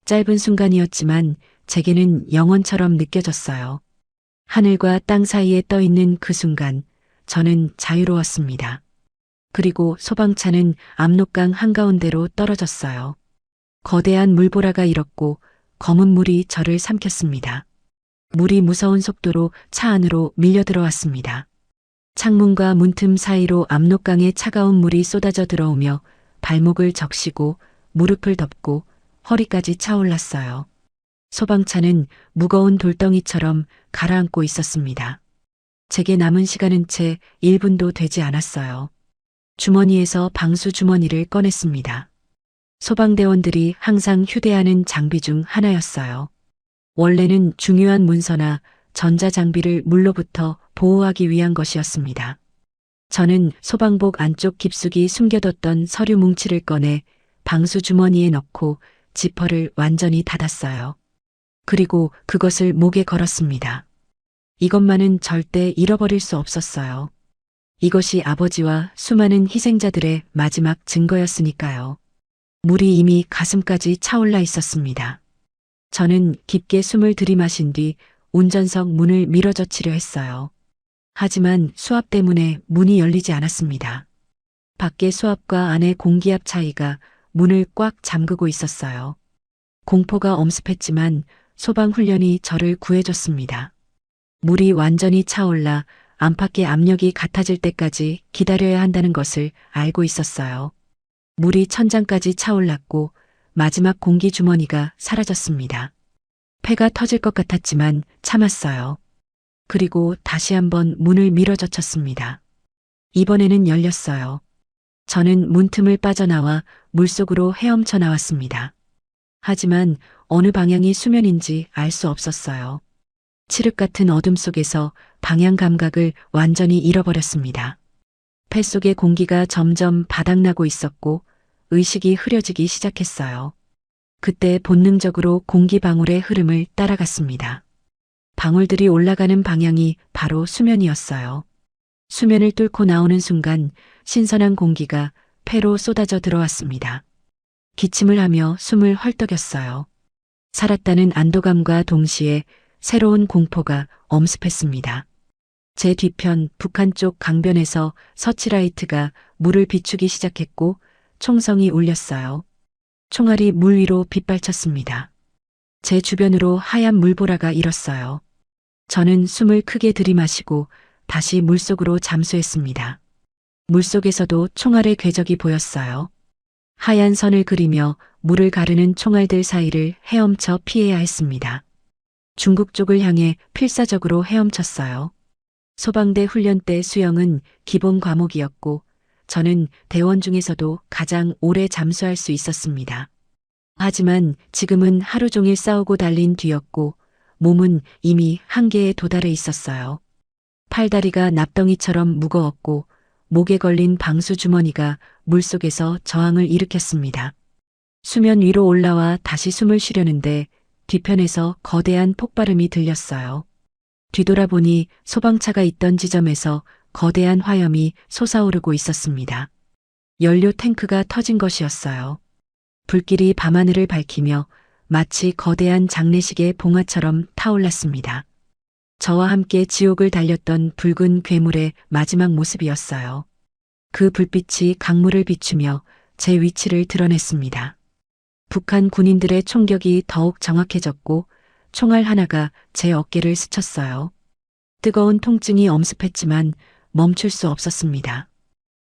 짧은 순간이었지만 제게는 영원처럼 느껴졌어요. 하늘과 땅 사이에 떠 있는 그 순간, 저는 자유로웠습니다. 그리고 소방차는 압록강 한가운데로 떨어졌어요. 거대한 물보라가 일었고 검은 물이 저를 삼켰습니다. 물이 무서운 속도로 차 안으로 밀려 들어왔습니다. 창문과 문틈 사이로 압록강의 차가운 물이 쏟아져 들어오며 발목을 적시고 무릎을 덮고 허리까지 차올랐어요. 소방차는 무거운 돌덩이처럼 가라앉고 있었습니다. 제게 남은 시간은 채 1분도 되지 않았어요. 주머니에서 방수 주머니를 꺼냈습니다. 소방대원들이 항상 휴대하는 장비 중 하나였어요. 원래는 중요한 문서나 전자장비를 물로부터 보호하기 위한 것이었습니다. 저는 소방복 안쪽 깊숙이 숨겨뒀던 서류 뭉치를 꺼내 방수 주머니에 넣고 지퍼를 완전히 닫았어요. 그리고 그것을 목에 걸었습니다. 이것만은 절대 잃어버릴 수 없었어요. 이것이 아버지와 수많은 희생자들의 마지막 증거였으니까요. 물이 이미 가슴까지 차올라 있었습니다. 저는 깊게 숨을 들이마신 뒤 운전석 문을 밀어젖히려 했어요. 하지만 수압 때문에 문이 열리지 않았습니다. 밖의 수압과 안의 공기압 차이가 문을 꽉 잠그고 있었어요. 공포가 엄습했지만 소방훈련이 저를 구해줬습니다. 물이 완전히 차올라 안팎의 압력이 같아질 때까지 기다려야 한다는 것을 알고 있었어요. 물이 천장까지 차올랐고 마지막 공기 주머니가 사라졌습니다. 폐가 터질 것 같았지만 참았어요. 그리고 다시 한번 문을 밀어젖혔습니다. 이번에는 열렸어요. 저는 문틈을 빠져나와 물속으로 헤엄쳐 나왔습니다. 하지만 어느 방향이 수면인지 알 수 없었어요. 칠흑 같은 어둠 속에서 방향 감각을 완전히 잃어버렸습니다. 폐 속의 공기가 점점 바닥나고 있었고 의식이 흐려지기 시작했어요. 그때 본능적으로 공기 방울의 흐름을 따라갔습니다. 방울들이 올라가는 방향이 바로 수면이었어요. 수면을 뚫고 나오는 순간 신선한 공기가 폐로 쏟아져 들어왔습니다. 기침을 하며 숨을 헐떡였어요. 살았다는 안도감과 동시에 새로운 공포가 엄습했습니다. 제 뒤편 북한 쪽 강변에서 서치라이트가 물을 비추기 시작했고 총성이 울렸어요. 총알이 물 위로 빗발쳤습니다. 제 주변으로 하얀 물보라가 일었어요. 저는 숨을 크게 들이마시고 다시 물속으로 잠수했습니다. 물속에서도 총알의 궤적이 보였어요. 하얀 선을 그리며 물을 가르는 총알들 사이를 헤엄쳐 피해야 했습니다. 중국 쪽을 향해 필사적으로 헤엄쳤어요. 소방대 훈련 때 수영은 기본 과목이었고 저는 대원 중에서도 가장 오래 잠수할 수 있었습니다. 하지만 지금은 하루 종일 싸우고 달린 뒤였고 몸은 이미 한계에 도달해 있었어요. 팔다리가 납덩이처럼 무거웠고 목에 걸린 방수 주머니가 물속에서 저항을 일으켰습니다. 수면 위로 올라와 다시 숨을 쉬려는데 뒤편에서 거대한 폭발음이 들렸어요. 뒤돌아보니 소방차가 있던 지점에서 거대한 화염이 솟아오르고 있었습니다. 연료 탱크가 터진 것이었어요. 불길이 밤하늘을 밝히며 마치 거대한 장례식의 봉화처럼 타올랐습니다. 저와 함께 지옥을 달렸던 붉은 괴물의 마지막 모습이었어요. 그 불빛이 강물을 비추며 제 위치를 드러냈습니다. 북한 군인들의 총격이 더욱 정확해졌고 총알 하나가 제 어깨를 스쳤어요. 뜨거운 통증이 엄습했지만 멈출 수 없었습니다.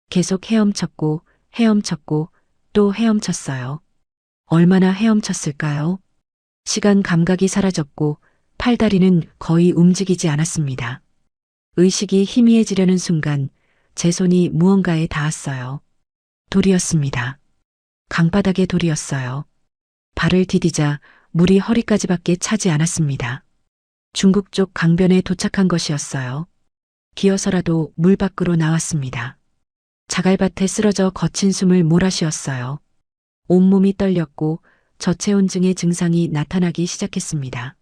계속 헤엄쳤고 헤엄쳤고 또 헤엄쳤어요. 얼마나 헤엄쳤을까요? 시간 감각이 사라졌고 팔다리는 거의 움직이지 않았습니다. 의식이 희미해지려는 순간 제 손이 무언가에 닿았어요. 돌이었습니다. 강바닥의 돌이었어요. 발을 디디자 물이 허리까지밖에 차지 않았습니다. 중국 쪽 강변에 도착한 것이었어요. 기어서라도 물 밖으로 나왔습니다. 자갈밭에 쓰러져 거친 숨을 몰아쉬었어요. 온몸이 떨렸고 저체온증의 증상이 나타나기 시작했습니다.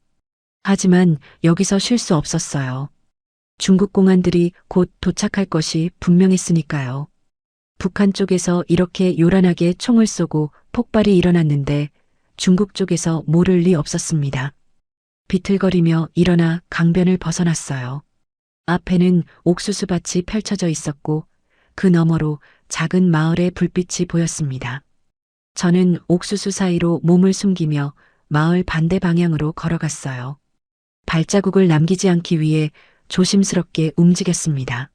하지만 여기서 쉴 수 없었어요. 중국 공안들이 곧 도착할 것이 분명했으니까요. 북한 쪽에서 이렇게 요란하게 총을 쏘고 폭발이 일어났는데 중국 쪽에서 모를 리 없었습니다. 비틀거리며 일어나 강변을 벗어났어요. 앞에는 옥수수밭이 펼쳐져 있었고 그 너머로 작은 마을의 불빛이 보였습니다. 저는 옥수수 사이로 몸을 숨기며 마을 반대 방향으로 걸어갔어요. 발자국을 남기지 않기 위해 조심스럽게 움직였습니다.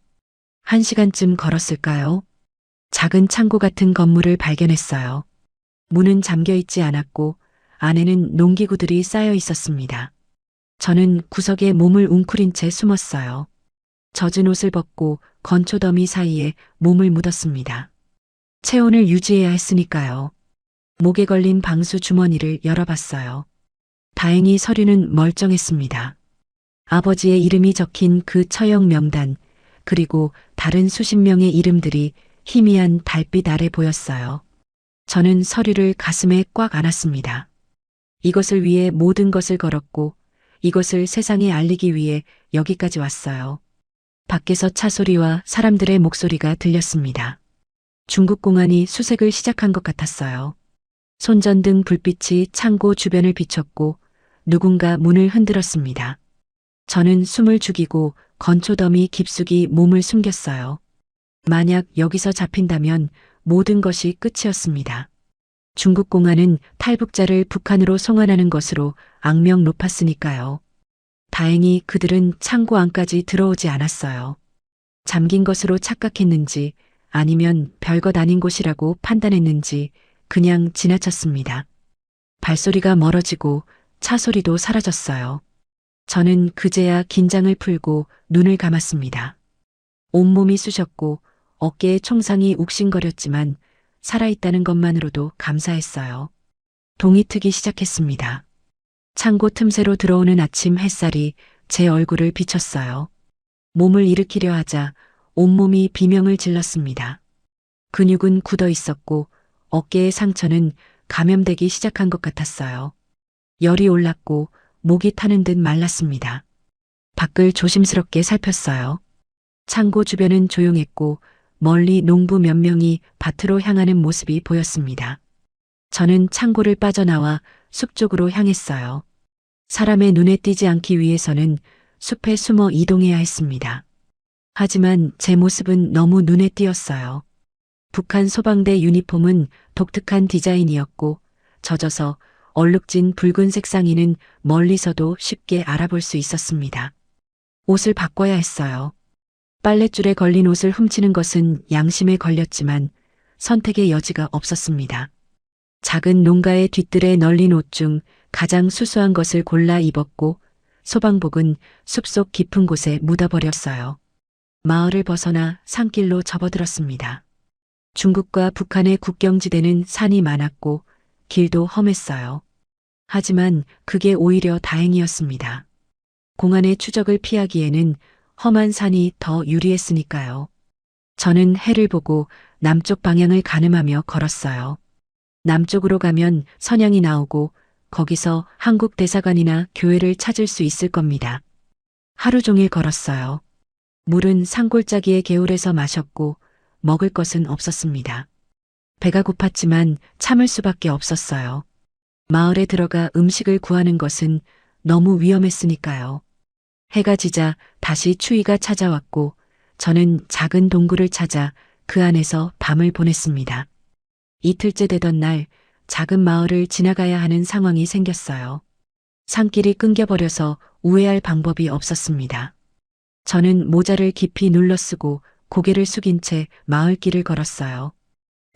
1시간쯤 걸었을까요? 작은 창고 같은 건물을 발견했어요. 문은 잠겨 있지 않았고 안에는 농기구들이 쌓여 있었습니다. 저는 구석에 몸을 웅크린 채 숨었어요. 젖은 옷을 벗고 건초더미 사이에 몸을 묻었습니다. 체온을 유지해야 했으니까요. 목에 걸린 방수 주머니를 열어봤어요. 다행히 서류는 멀쩡했습니다. 아버지의 이름이 적힌 그 처형 명단, 그리고 다른 수십 명의 이름들이 희미한 달빛 아래 보였어요. 저는 서류를 가슴에 꽉 안았습니다. 이것을 위해 모든 것을 걸었고 이것을 세상에 알리기 위해 여기까지 왔어요. 밖에서 차 소리와 사람들의 목소리가 들렸습니다. 중국 공안이 수색을 시작한 것 같았어요. 손전등 불빛이 창고 주변을 비췄고 누군가 문을 흔들었습니다. 저는 숨을 죽이고 건초더미 깊숙이 몸을 숨겼어요. 만약 여기서 잡힌다면 모든 것이 끝이었습니다. 중국 공안은 탈북자를 북한으로 송환하는 것으로 악명 높았으니까요. 다행히 그들은 창고 안까지 들어오지 않았어요. 잠긴 것으로 착각했는지 아니면 별것 아닌 곳이라고 판단했는지 그냥 지나쳤습니다. 발소리가 멀어지고 차 소리도 사라졌어요. 저는 그제야 긴장을 풀고 눈을 감았습니다. 온몸이 쑤셨고 어깨에 총상이 욱신거렸지만 살아있다는 것만으로도 감사했어요. 동이 트기 시작했습니다. 창고 틈새로 들어오는 아침 햇살이 제 얼굴을 비쳤어요. 몸을 일으키려 하자 온몸이 비명을 질렀습니다. 근육은 굳어 있었고 어깨의 상처는 감염되기 시작한 것 같았어요. 열이 올랐고 목이 타는 듯 말랐습니다. 밖을 조심스럽게 살폈어요. 창고 주변은 조용했고 멀리 농부 몇 명이 밭으로 향하는 모습이 보였습니다. 저는 창고를 빠져나와 숲 쪽으로 향했어요. 사람의 눈에 띄지 않기 위해서는 숲에 숨어 이동해야 했습니다. 하지만 제 모습은 너무 눈에 띄었어요. 북한 소방대 유니폼은 독특한 디자인이었고 젖어서 얼룩진 붉은색 상의는 멀리서도 쉽게 알아볼 수 있었습니다. 옷을 바꿔야 했어요. 빨랫줄에 걸린 옷을 훔치는 것은 양심에 걸렸지만 선택의 여지가 없었습니다. 작은 농가의 뒤뜰에 널린 옷 중 가장 수수한 것을 골라 입었고 소방복은 숲속 깊은 곳에 묻어버렸어요. 마을을 벗어나 산길로 접어들었습니다. 중국과 북한의 국경지대는 산이 많았고 길도 험했어요. 하지만 그게 오히려 다행이었습니다. 공안의 추적을 피하기에는 험한 산이 더 유리했으니까요. 저는 해를 보고 남쪽 방향을 가늠하며 걸었어요. 남쪽으로 가면 선양이 나오고 거기서 한국 대사관이나 교회를 찾을 수 있을 겁니다. 하루 종일 걸었어요. 물은 산골짜기의 개울에서 마셨고 먹을 것은 없었습니다. 배가 고팠지만 참을 수밖에 없었어요. 마을에 들어가 음식을 구하는 것은 너무 위험했으니까요. 해가 지자 다시 추위가 찾아왔고 저는 작은 동굴을 찾아 그 안에서 밤을 보냈습니다. 이틀째 되던 날 작은 마을을 지나가야 하는 상황이 생겼어요. 산길이 끊겨버려서 우회할 방법이 없었습니다. 저는 모자를 깊이 눌러쓰고 고개를 숙인 채 마을길을 걸었어요.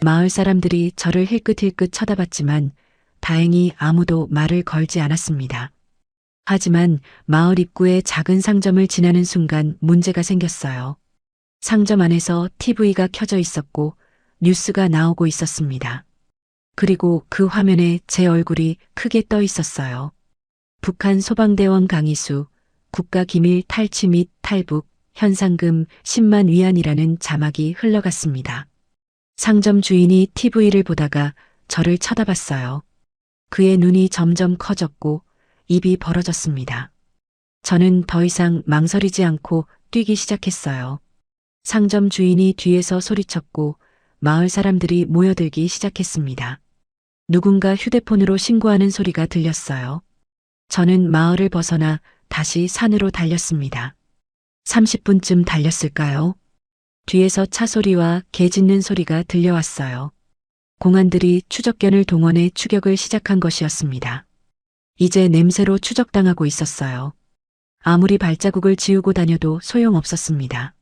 마을 사람들이 저를 힐끗힐끗 쳐다봤지만 다행히 아무도 말을 걸지 않았습니다. 하지만 마을 입구의 작은 상점을 지나는 순간 문제가 생겼어요. 상점 안에서 TV가 켜져 있었고 뉴스가 나오고 있었습니다. 그리고 그 화면에 제 얼굴이 크게 떠 있었어요. 북한 소방대원 강희수, 국가기밀 탈취 및 탈북, 현상금 10만 위안이라는 자막이 흘러갔습니다. 상점 주인이 TV를 보다가 저를 쳐다봤어요. 그의 눈이 점점 커졌고 입이 벌어졌습니다. 저는 더 이상 망설이지 않고 뛰기 시작했어요. 상점 주인이 뒤에서 소리쳤고 마을 사람들이 모여들기 시작했습니다. 누군가 휴대폰으로 신고하는 소리가 들렸어요. 저는 마을을 벗어나 다시 산으로 달렸습니다. 30분쯤 달렸을까요? 뒤에서 차 소리와 개 짖는 소리가 들려왔어요. 공안들이 추적견을 동원해 추격을 시작한 것이었습니다. 이제 냄새로 추적당하고 있었어요. 아무리 발자국을 지우고 다녀도 소용없었습니다.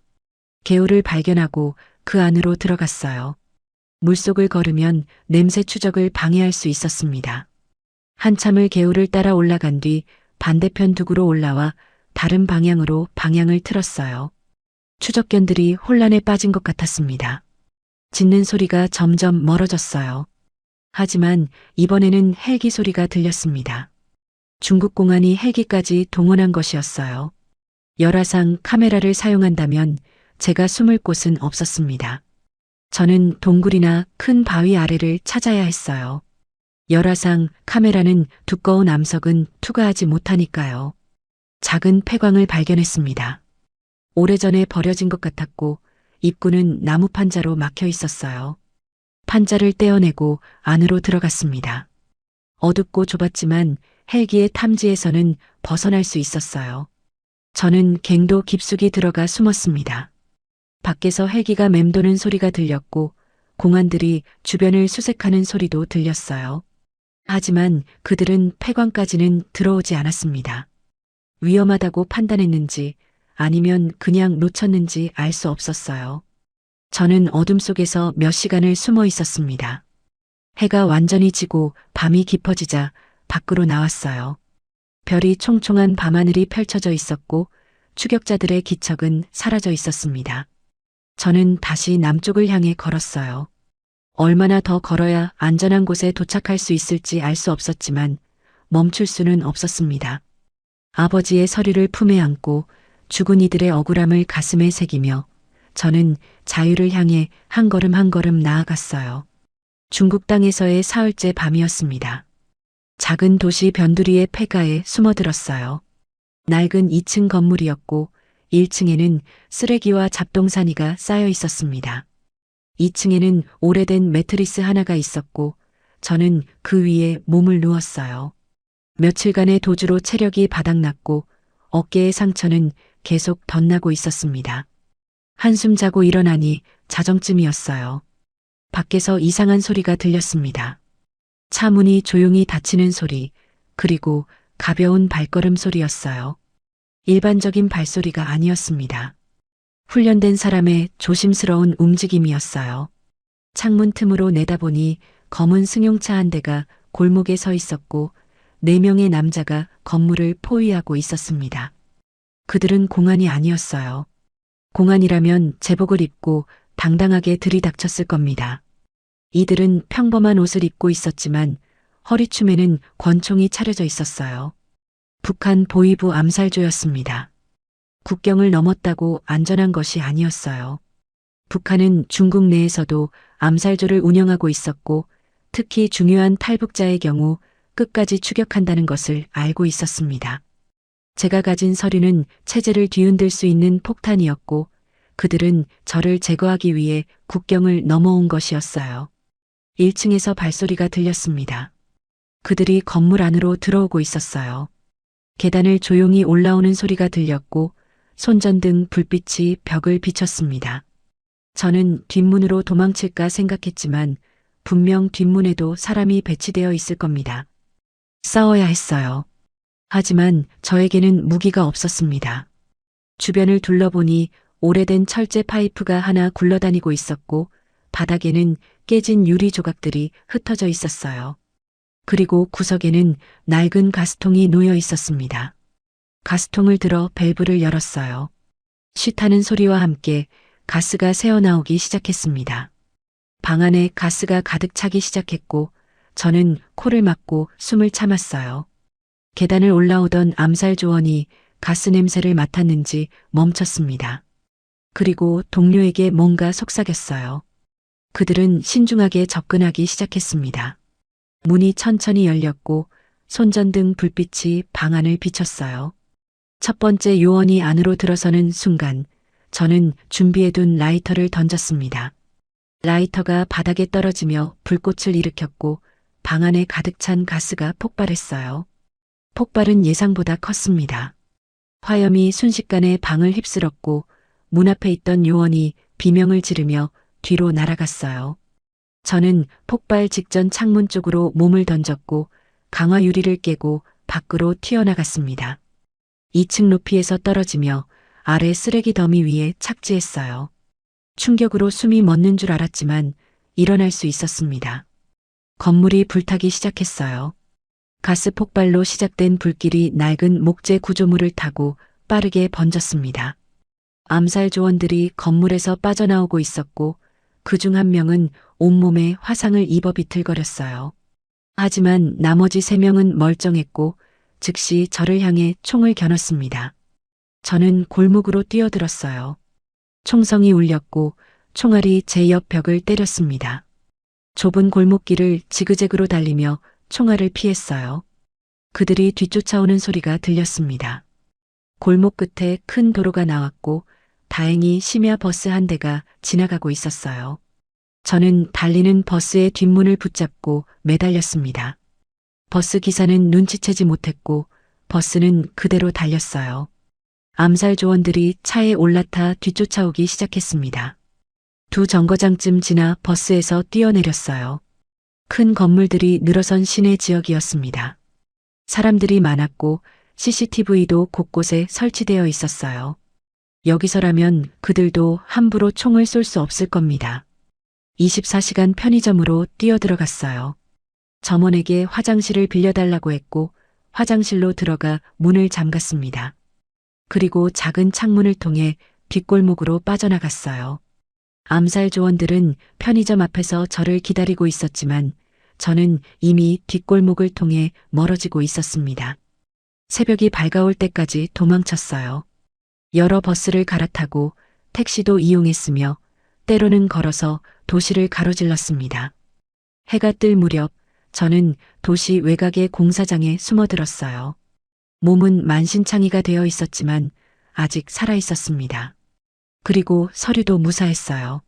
개울을 발견하고 그 안으로 들어갔어요. 물속을 걸으면 냄새 추적을 방해할 수 있었습니다. 한참을 개울을 따라 올라간 뒤 반대편 둑으로 올라와 다른 방향으로 방향을 틀었어요. 추적견들이 혼란에 빠진 것 같았습니다. 짖는 소리가 점점 멀어졌어요. 하지만 이번에는 헬기 소리가 들렸습니다. 중국 공안이 헬기까지 동원한 것이었어요. 열화상 카메라를 사용한다면 제가 숨을 곳은 없었습니다. 저는 동굴이나 큰 바위 아래를 찾아야 했어요. 열화상 카메라는 두꺼운 암석은 투과하지 못하니까요. 작은 폐광을 발견했습니다. 오래전에 버려진 것 같았고 입구는 나무 판자로 막혀 있었어요. 판자를 떼어내고 안으로 들어갔습니다. 어둡고 좁았지만 헬기의 탐지에서는 벗어날 수 있었어요. 저는 갱도 깊숙이 들어가 숨었습니다. 밖에서 헬기가 맴도는 소리가 들렸고 공안들이 주변을 수색하는 소리도 들렸어요. 하지만 그들은 폐광까지는 들어오지 않았습니다. 위험하다고 판단했는지 아니면 그냥 놓쳤는지 알 수 없었어요. 저는 어둠 속에서 몇 시간을 숨어 있었습니다. 해가 완전히 지고 밤이 깊어지자 밖으로 나왔어요. 별이 총총한 밤하늘이 펼쳐져 있었고 추격자들의 기척은 사라져 있었습니다. 저는 다시 남쪽을 향해 걸었어요. 얼마나 더 걸어야 안전한 곳에 도착할 수 있을지 알 수 없었지만 멈출 수는 없었습니다. 아버지의 서류를 품에 안고 죽은 이들의 억울함을 가슴에 새기며 저는 자유를 향해 한 걸음 한 걸음 나아갔어요. 중국 땅에서의 사흘째 밤이었습니다. 작은 도시 변두리의 폐가에 숨어들었어요. 낡은 2층 건물이었고 1층에는 쓰레기와 잡동사니가 쌓여 있었습니다. 2층에는 오래된 매트리스 하나가 있었고 저는 그 위에 몸을 누웠어요. 며칠간의 도주로 체력이 바닥났고 어깨의 상처는 계속 덧나고 있었습니다. 한숨 자고 일어나니 자정쯤이었어요. 밖에서 이상한 소리가 들렸습니다. 차 문이 조용히 닫히는 소리, 그리고 가벼운 발걸음 소리였어요. 일반적인 발소리가 아니었습니다. 훈련된 사람의 조심스러운 움직임이었어요. 창문 틈으로 내다보니 검은 승용차 한 대가 골목에 서 있었고 4명의 남자가 건물을 포위하고 있었습니다. 그들은 공안이 아니었어요. 공안이라면 제복을 입고 당당하게 들이닥쳤을 겁니다. 이들은 평범한 옷을 입고 있었지만 허리춤에는 권총이 차려져 있었어요. 북한 보위부 암살조였습니다. 국경을 넘었다고 안전한 것이 아니었어요. 북한은 중국 내에서도 암살조를 운영하고 있었고 특히 중요한 탈북자의 경우 끝까지 추격한다는 것을 알고 있었습니다. 제가 가진 서류는 체제를 뒤흔들 수 있는 폭탄이었고 그들은 저를 제거하기 위해 국경을 넘어온 것이었어요. 1층에서 발소리가 들렸습니다. 그들이 건물 안으로 들어오고 있었어요. 계단을 조용히 올라오는 소리가 들렸고 손전등 불빛이 벽을 비쳤습니다. 저는 뒷문으로 도망칠까 생각했지만 분명 뒷문에도 사람이 배치되어 있을 겁니다. 싸워야 했어요. 하지만 저에게는 무기가 없었습니다. 주변을 둘러보니 오래된 철제 파이프가 하나 굴러다니고 있었고 바닥에는 깨진 유리 조각들이 흩어져 있었어요. 그리고 구석에는 낡은 가스통이 놓여 있었습니다. 가스통을 들어 밸브를 열었어요. 쉬타는 소리와 함께 가스가 새어나오기 시작했습니다. 방 안에 가스가 가득 차기 시작했고 저는 코를 막고 숨을 참았어요. 계단을 올라오던 암살 조원이 가스 냄새를 맡았는지 멈췄습니다. 그리고 동료에게 뭔가 속삭였어요. 그들은 신중하게 접근하기 시작했습니다. 문이 천천히 열렸고 손전등 불빛이 방 안을 비췄어요. 첫 번째 요원이 안으로 들어서는 순간 저는 준비해둔 라이터를 던졌습니다. 라이터가 바닥에 떨어지며 불꽃을 일으켰고 방 안에 가득 찬 가스가 폭발했어요. 폭발은 예상보다 컸습니다. 화염이 순식간에 방을 휩쓸었고 문 앞에 있던 요원이 비명을 지르며 뒤로 날아갔어요. 저는 폭발 직전 창문 쪽으로 몸을 던졌고 강화 유리를 깨고 밖으로 튀어나갔습니다. 2층 높이에서 떨어지며 아래 쓰레기 더미 위에 착지했어요. 충격으로 숨이 멎는 줄 알았지만 일어날 수 있었습니다. 건물이 불타기 시작했어요. 가스 폭발로 시작된 불길이 낡은 목재 구조물을 타고 빠르게 번졌습니다. 암살 조원들이 건물에서 빠져나오고 있었고 그중 한 명은 온몸에 화상을 입어 비틀거렸어요. 하지만 나머지 3명은 멀쩡했고 즉시 저를 향해 총을 겨눴습니다. 저는 골목으로 뛰어들었어요. 총성이 울렸고 총알이 제 옆 벽을 때렸습니다. 좁은 골목길을 지그재그로 달리며 총알을 피했어요. 그들이 뒤쫓아오는 소리가 들렸습니다. 골목 끝에 큰 도로가 나왔고 다행히 심야 버스 한 대가 지나가고 있었어요. 저는 달리는 버스의 뒷문을 붙잡고 매달렸습니다. 버스 기사는 눈치채지 못했고 버스는 그대로 달렸어요. 암살 조원들이 차에 올라타 뒤쫓아오기 시작했습니다. 2 정거장쯤 지나 버스에서 뛰어내렸어요. 큰 건물들이 늘어선 시내 지역이었습니다. 사람들이 많았고 CCTV도 곳곳에 설치되어 있었어요. 여기서라면 그들도 함부로 총을 쏠 수 없을 겁니다. 24시간 편의점으로 뛰어들어갔어요. 점원에게 화장실을 빌려달라고 했고 화장실로 들어가 문을 잠갔습니다. 그리고 작은 창문을 통해 뒷골목으로 빠져나갔어요. 암살 조원들은 편의점 앞에서 저를 기다리고 있었지만 저는 이미 뒷골목을 통해 멀어지고 있었습니다. 새벽이 밝아올 때까지 도망쳤어요. 여러 버스를 갈아타고 택시도 이용했으며 때로는 걸어서 도시를 가로질렀습니다. 해가 뜰 무렵 저는 도시 외곽의 공사장에 숨어들었어요. 몸은 만신창이가 되어 있었지만 아직 살아 있었습니다. 그리고 서류도 무사했어요.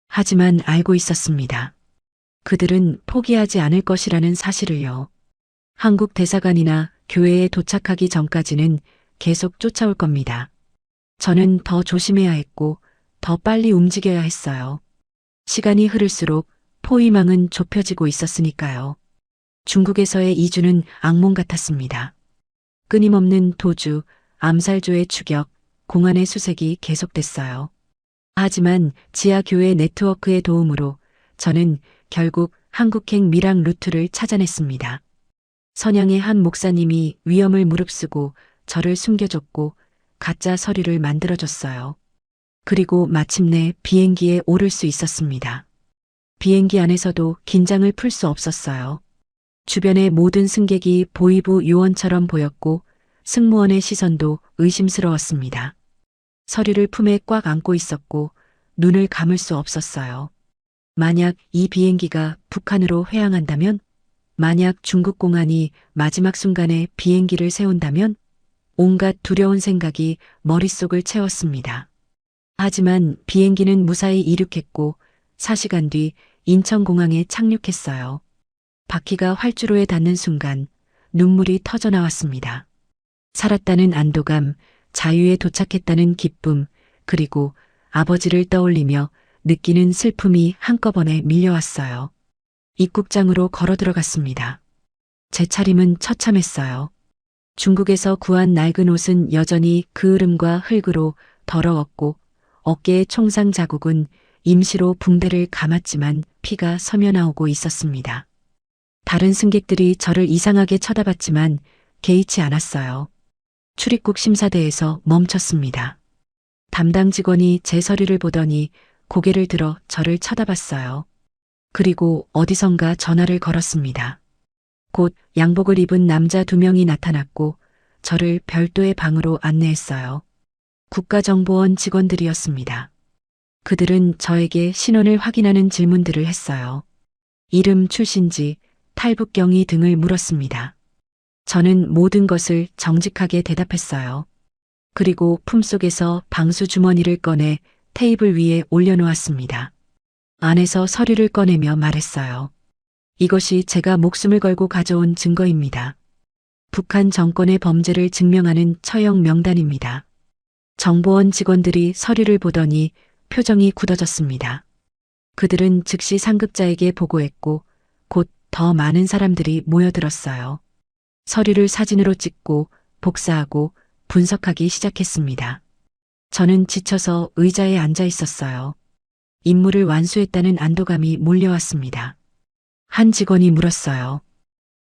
하지만 알고 있었습니다. 그들은 포기하지 않을 것이라는 사실을요. 한국 대사관이나 교회에 도착하기 전까지는 계속 쫓아올 겁니다. 저는 더 조심해야 했고 더 빨리 움직여야 했어요. 시간이 흐를수록 포위망은 좁혀지고 있었으니까요. 중국에서의 이주는 악몽 같았습니다. 끊임없는 도주, 암살조의 추격, 공안의 수색이 계속됐어요. 하지만 지하교회 네트워크의 도움으로 저는 결국 한국행 밀항 루트를 찾아냈습니다. 선양의 한 목사님이 위험을 무릅쓰고 저를 숨겨줬고 가짜 서류를 만들어줬어요. 그리고 마침내 비행기에 오를 수 있었습니다. 비행기 안에서도 긴장을 풀 수 없었어요. 주변의 모든 승객이 보위부 요원처럼 보였고 승무원의 시선도 의심스러웠습니다. 서류를 품에 꽉 안고 있었고 눈을 감을 수 없었어요. 만약 이 비행기가 북한으로 회항한다면? 만약 중국 공안이 마지막 순간에 비행기를 세운다면? 온갖 두려운 생각이 머릿속을 채웠습니다. 하지만 비행기는 무사히 이륙했고 4시간 뒤 인천공항에 착륙했어요. 바퀴가 활주로에 닿는 순간 눈물이 터져 나왔습니다. 살았다는 안도감, 자유에 도착했다는 기쁨, 그리고 아버지를 떠올리며 느끼는 슬픔이 한꺼번에 밀려왔어요. 입국장으로 걸어 들어갔습니다. 제 차림은 처참했어요. 중국에서 구한 낡은 옷은 여전히 그을음과 흙으로 더러웠고 어깨의 총상 자국은 임시로 붕대를 감았지만 피가 서며 나오고 있었습니다. 다른 승객들이 저를 이상하게 쳐다봤지만 개의치 않았어요. 출입국 심사대에서 멈췄습니다. 담당 직원이 제 서류를 보더니 고개를 들어 저를 쳐다봤어요. 그리고 어디선가 전화를 걸었습니다. 곧 양복을 입은 남자 2명이 나타났고 저를 별도의 방으로 안내했어요. 국가정보원 직원들이었습니다. 그들은 저에게 신원을 확인하는 질문들을 했어요. 이름, 출신지, 탈북 경위 등을 물었습니다. 저는 모든 것을 정직하게 대답했어요. 그리고 품속에서 방수 주머니를 꺼내 테이블 위에 올려놓았습니다. 안에서 서류를 꺼내며 말했어요. 이것이 제가 목숨을 걸고 가져온 증거입니다. 북한 정권의 범죄를 증명하는 처형 명단입니다. 정보원 직원들이 서류를 보더니 표정이 굳어졌습니다. 그들은 즉시 상급자에게 보고했고 곧 더 많은 사람들이 모여들었어요. 서류를 사진으로 찍고 복사하고 분석하기 시작했습니다. 저는 지쳐서 의자에 앉아 있었어요. 임무를 완수했다는 안도감이 몰려왔습니다. 한 직원이 물었어요.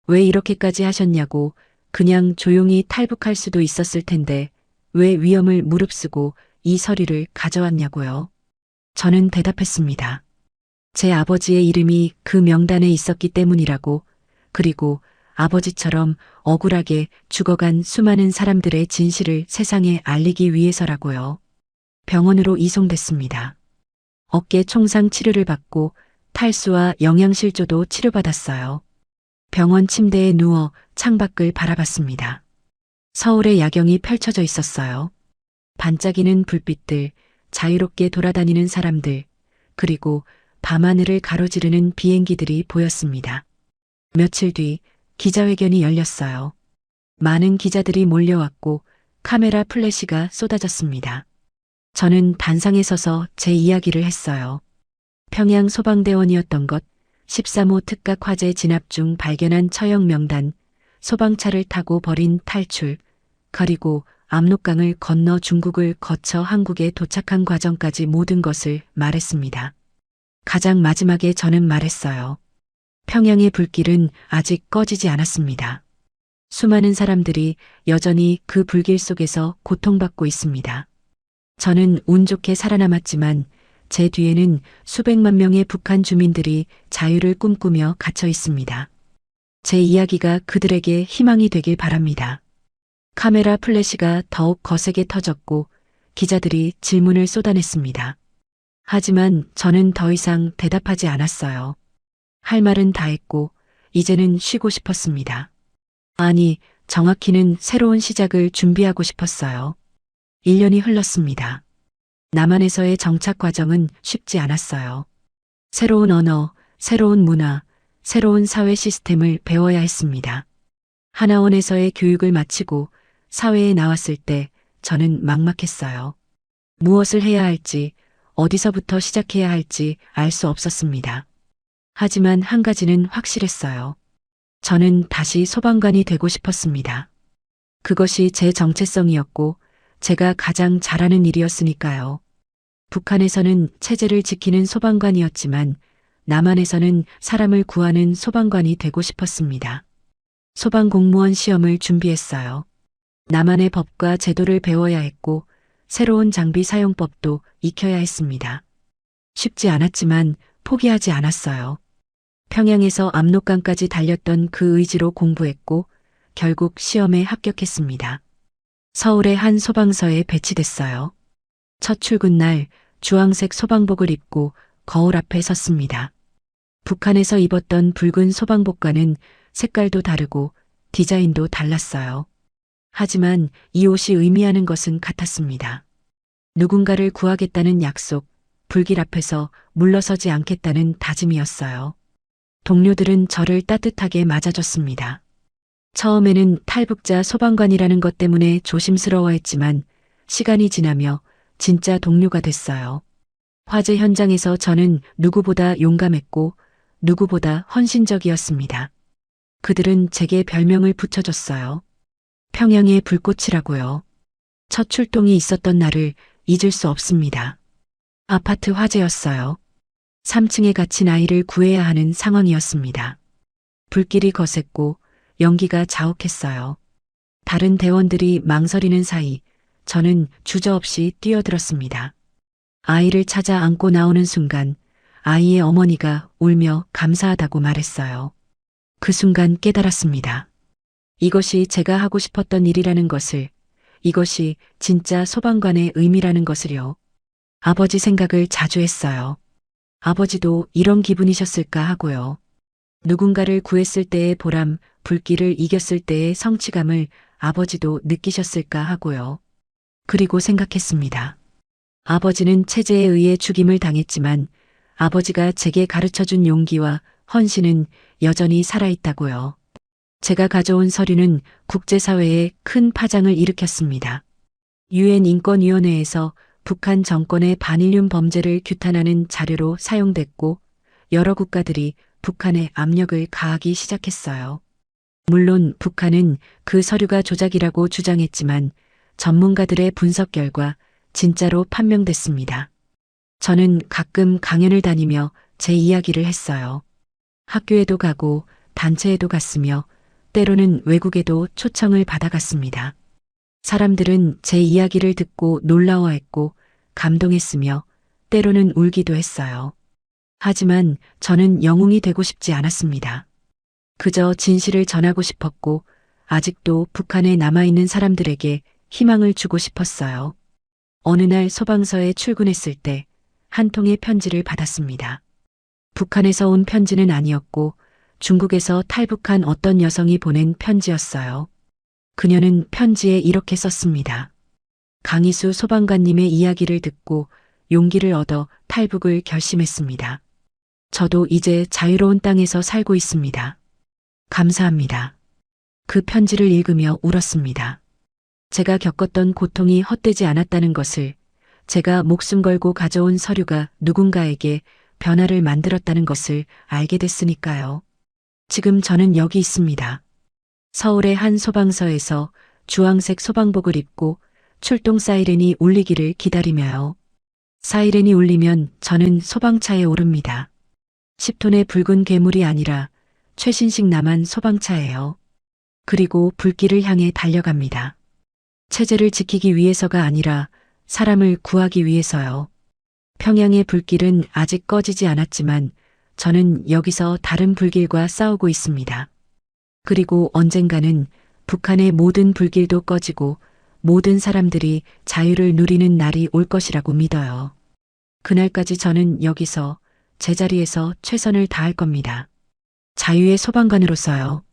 왜 이렇게까지 하셨냐고. 그냥 조용히 탈북할 수도 있었을 텐데 왜 위험을 무릅쓰고 이 서류를 가져왔냐고요. 저는 대답했습니다. 제 아버지의 이름이 그 명단에 있었기 때문이라고. 그리고 아버지처럼 억울하게 죽어간 수많은 사람들의 진실을 세상에 알리기 위해서라고요. 병원으로 이송됐습니다. 어깨 총상 치료를 받고 탈수와 영양실조도 치료받았어요. 병원 침대에 누워 창밖을 바라봤습니다. 서울의 야경이 펼쳐져 있었어요. 반짝이는 불빛들, 자유롭게 돌아다니는 사람들, 그리고 밤하늘을 가로지르는 비행기들이 보였습니다. 며칠 뒤 기자회견이 열렸어요. 많은 기자들이 몰려왔고 카메라 플래시가 쏟아졌습니다. 저는 단상에 서서 제 이야기를 했어요. 평양 소방대원이었던 것, 13호 특각 화재 진압 중 발견한 처형 명단, 소방차를 타고 벌인 탈출, 그리고 압록강을 건너 중국을 거쳐 한국에 도착한 과정까지 모든 것을 말했습니다. 가장 마지막에 저는 말했어요. 평양의 불길은 아직 꺼지지 않았습니다. 수많은 사람들이 여전히 그 불길 속에서 고통받고 있습니다. 저는 운 좋게 살아남았지만 제 뒤에는 수백만 명의 북한 주민들이 자유를 꿈꾸며 갇혀 있습니다. 제 이야기가 그들에게 희망이 되길 바랍니다. 카메라 플래시가 더욱 거세게 터졌고 기자들이 질문을 쏟아냈습니다. 하지만 저는 더 이상 대답하지 않았어요. 할 말은 다 했고 이제는 쉬고 싶었습니다. 아니, 정확히는 새로운 시작을 준비하고 싶었어요. 1년이 흘렀습니다. 남한에서의 정착 과정은 쉽지 않았어요. 새로운 언어, 새로운 문화, 새로운 사회 시스템을 배워야 했습니다. 하나원에서의 교육을 마치고 사회에 나왔을 때 저는 막막했어요. 무엇을 해야 할지, 어디서부터 시작해야 할지 알 수 없었습니다. 하지만 한 가지는 확실했어요. 저는 다시 소방관이 되고 싶었습니다. 그것이 제 정체성이었고 제가 가장 잘하는 일이었으니까요. 북한에서는 체제를 지키는 소방관이었지만 남한에서는 사람을 구하는 소방관이 되고 싶었습니다. 소방 공무원 시험을 준비했어요. 남한의 법과 제도를 배워야 했고 새로운 장비 사용법도 익혀야 했습니다. 쉽지 않았지만 포기하지 않았어요. 평양에서 압록강까지 달렸던 그 의지로 공부했고 결국 시험에 합격했습니다. 서울의 한 소방서에 배치됐어요. 첫 출근 날 주황색 소방복을 입고 거울 앞에 섰습니다. 북한에서 입었던 붉은 소방복과는 색깔도 다르고 디자인도 달랐어요. 하지만 이 옷이 의미하는 것은 같았습니다. 누군가를 구하겠다는 약속, 불길 앞에서 물러서지 않겠다는 다짐이었어요. 동료들은 저를 따뜻하게 맞아줬습니다. 처음에는 탈북자 소방관이라는 것 때문에 조심스러워했지만 시간이 지나며 진짜 동료가 됐어요. 화재 현장에서 저는 누구보다 용감했고 누구보다 헌신적이었습니다. 그들은 제게 별명을 붙여줬어요. 평양의 불꽃이라고요. 첫 출동이 있었던 날을 잊을 수 없습니다. 아파트 화재였어요. 3층에 갇힌 아이를 구해야 하는 상황이었습니다. 불길이 거셌고 연기가 자욱했어요. 다른 대원들이 망설이는 사이 저는 주저없이 뛰어들었습니다. 아이를 찾아 안고 나오는 순간 아이의 어머니가 울며 감사하다고 말했어요. 그 순간 깨달았습니다. 이것이 제가 하고 싶었던 일이라는 것을, 이것이 진짜 소방관의 의미라는 것을요. 아버지 생각을 자주 했어요. 아버지도 이런 기분이셨을까 하고요. 누군가를 구했을 때의 보람, 불길을 이겼을 때의 성취감을 아버지도 느끼셨을까 하고요. 그리고 생각했습니다. 아버지는 체제에 의해 죽임을 당했지만 아버지가 제게 가르쳐준 용기와 헌신은 여전히 살아있다고요. 제가 가져온 서류는 국제사회에 큰 파장을 일으켰습니다. 유엔 인권위원회에서 북한 정권의 반인륜 범죄를 규탄하는 자료로 사용됐고 여러 국가들이 북한에 압력을 가하기 시작했어요. 물론 북한은 그 서류가 조작이라고 주장했지만 전문가들의 분석 결과 진짜로 판명됐습니다. 저는 가끔 강연을 다니며 제 이야기를 했어요. 학교에도 가고 단체에도 갔으며 때로는 외국에도 초청을 받아갔습니다. 사람들은 제 이야기를 듣고 놀라워했고 감동했으며 때로는 울기도 했어요. 하지만 저는 영웅이 되고 싶지 않았습니다. 그저 진실을 전하고 싶었고 아직도 북한에 남아있는 사람들에게 희망을 주고 싶었어요. 어느 날 소방서에 출근했을 때 한 통의 편지를 받았습니다. 북한에서 온 편지는 아니었고 중국에서 탈북한 어떤 여성이 보낸 편지였어요. 그녀는 편지에 이렇게 썼습니다. 강희수 소방관님의 이야기를 듣고 용기를 얻어 탈북을 결심했습니다. 저도 이제 자유로운 땅에서 살고 있습니다. 감사합니다. 그 편지를 읽으며 울었습니다. 제가 겪었던 고통이 헛되지 않았다는 것을, 제가 목숨 걸고 가져온 서류가 누군가에게 변화를 만들었다는 것을 알게 됐으니까요. 지금 저는 여기 있습니다. 서울의 한 소방서에서 주황색 소방복을 입고 출동 사이렌이 울리기를 기다리며요. 사이렌이 울리면 저는 소방차에 오릅니다. 10톤의 붉은 괴물이 아니라 최신식 남한 소방차예요. 그리고 불길을 향해 달려갑니다. 체제를 지키기 위해서가 아니라 사람을 구하기 위해서요. 평양의 불길은 아직 꺼지지 않았지만 저는 여기서 다른 불길과 싸우고 있습니다. 그리고 언젠가는 북한의 모든 불길도 꺼지고 모든 사람들이 자유를 누리는 날이 올 것이라고 믿어요. 그날까지 저는 여기서 제자리에서 최선을 다할 겁니다. 자유의 소방관으로서요.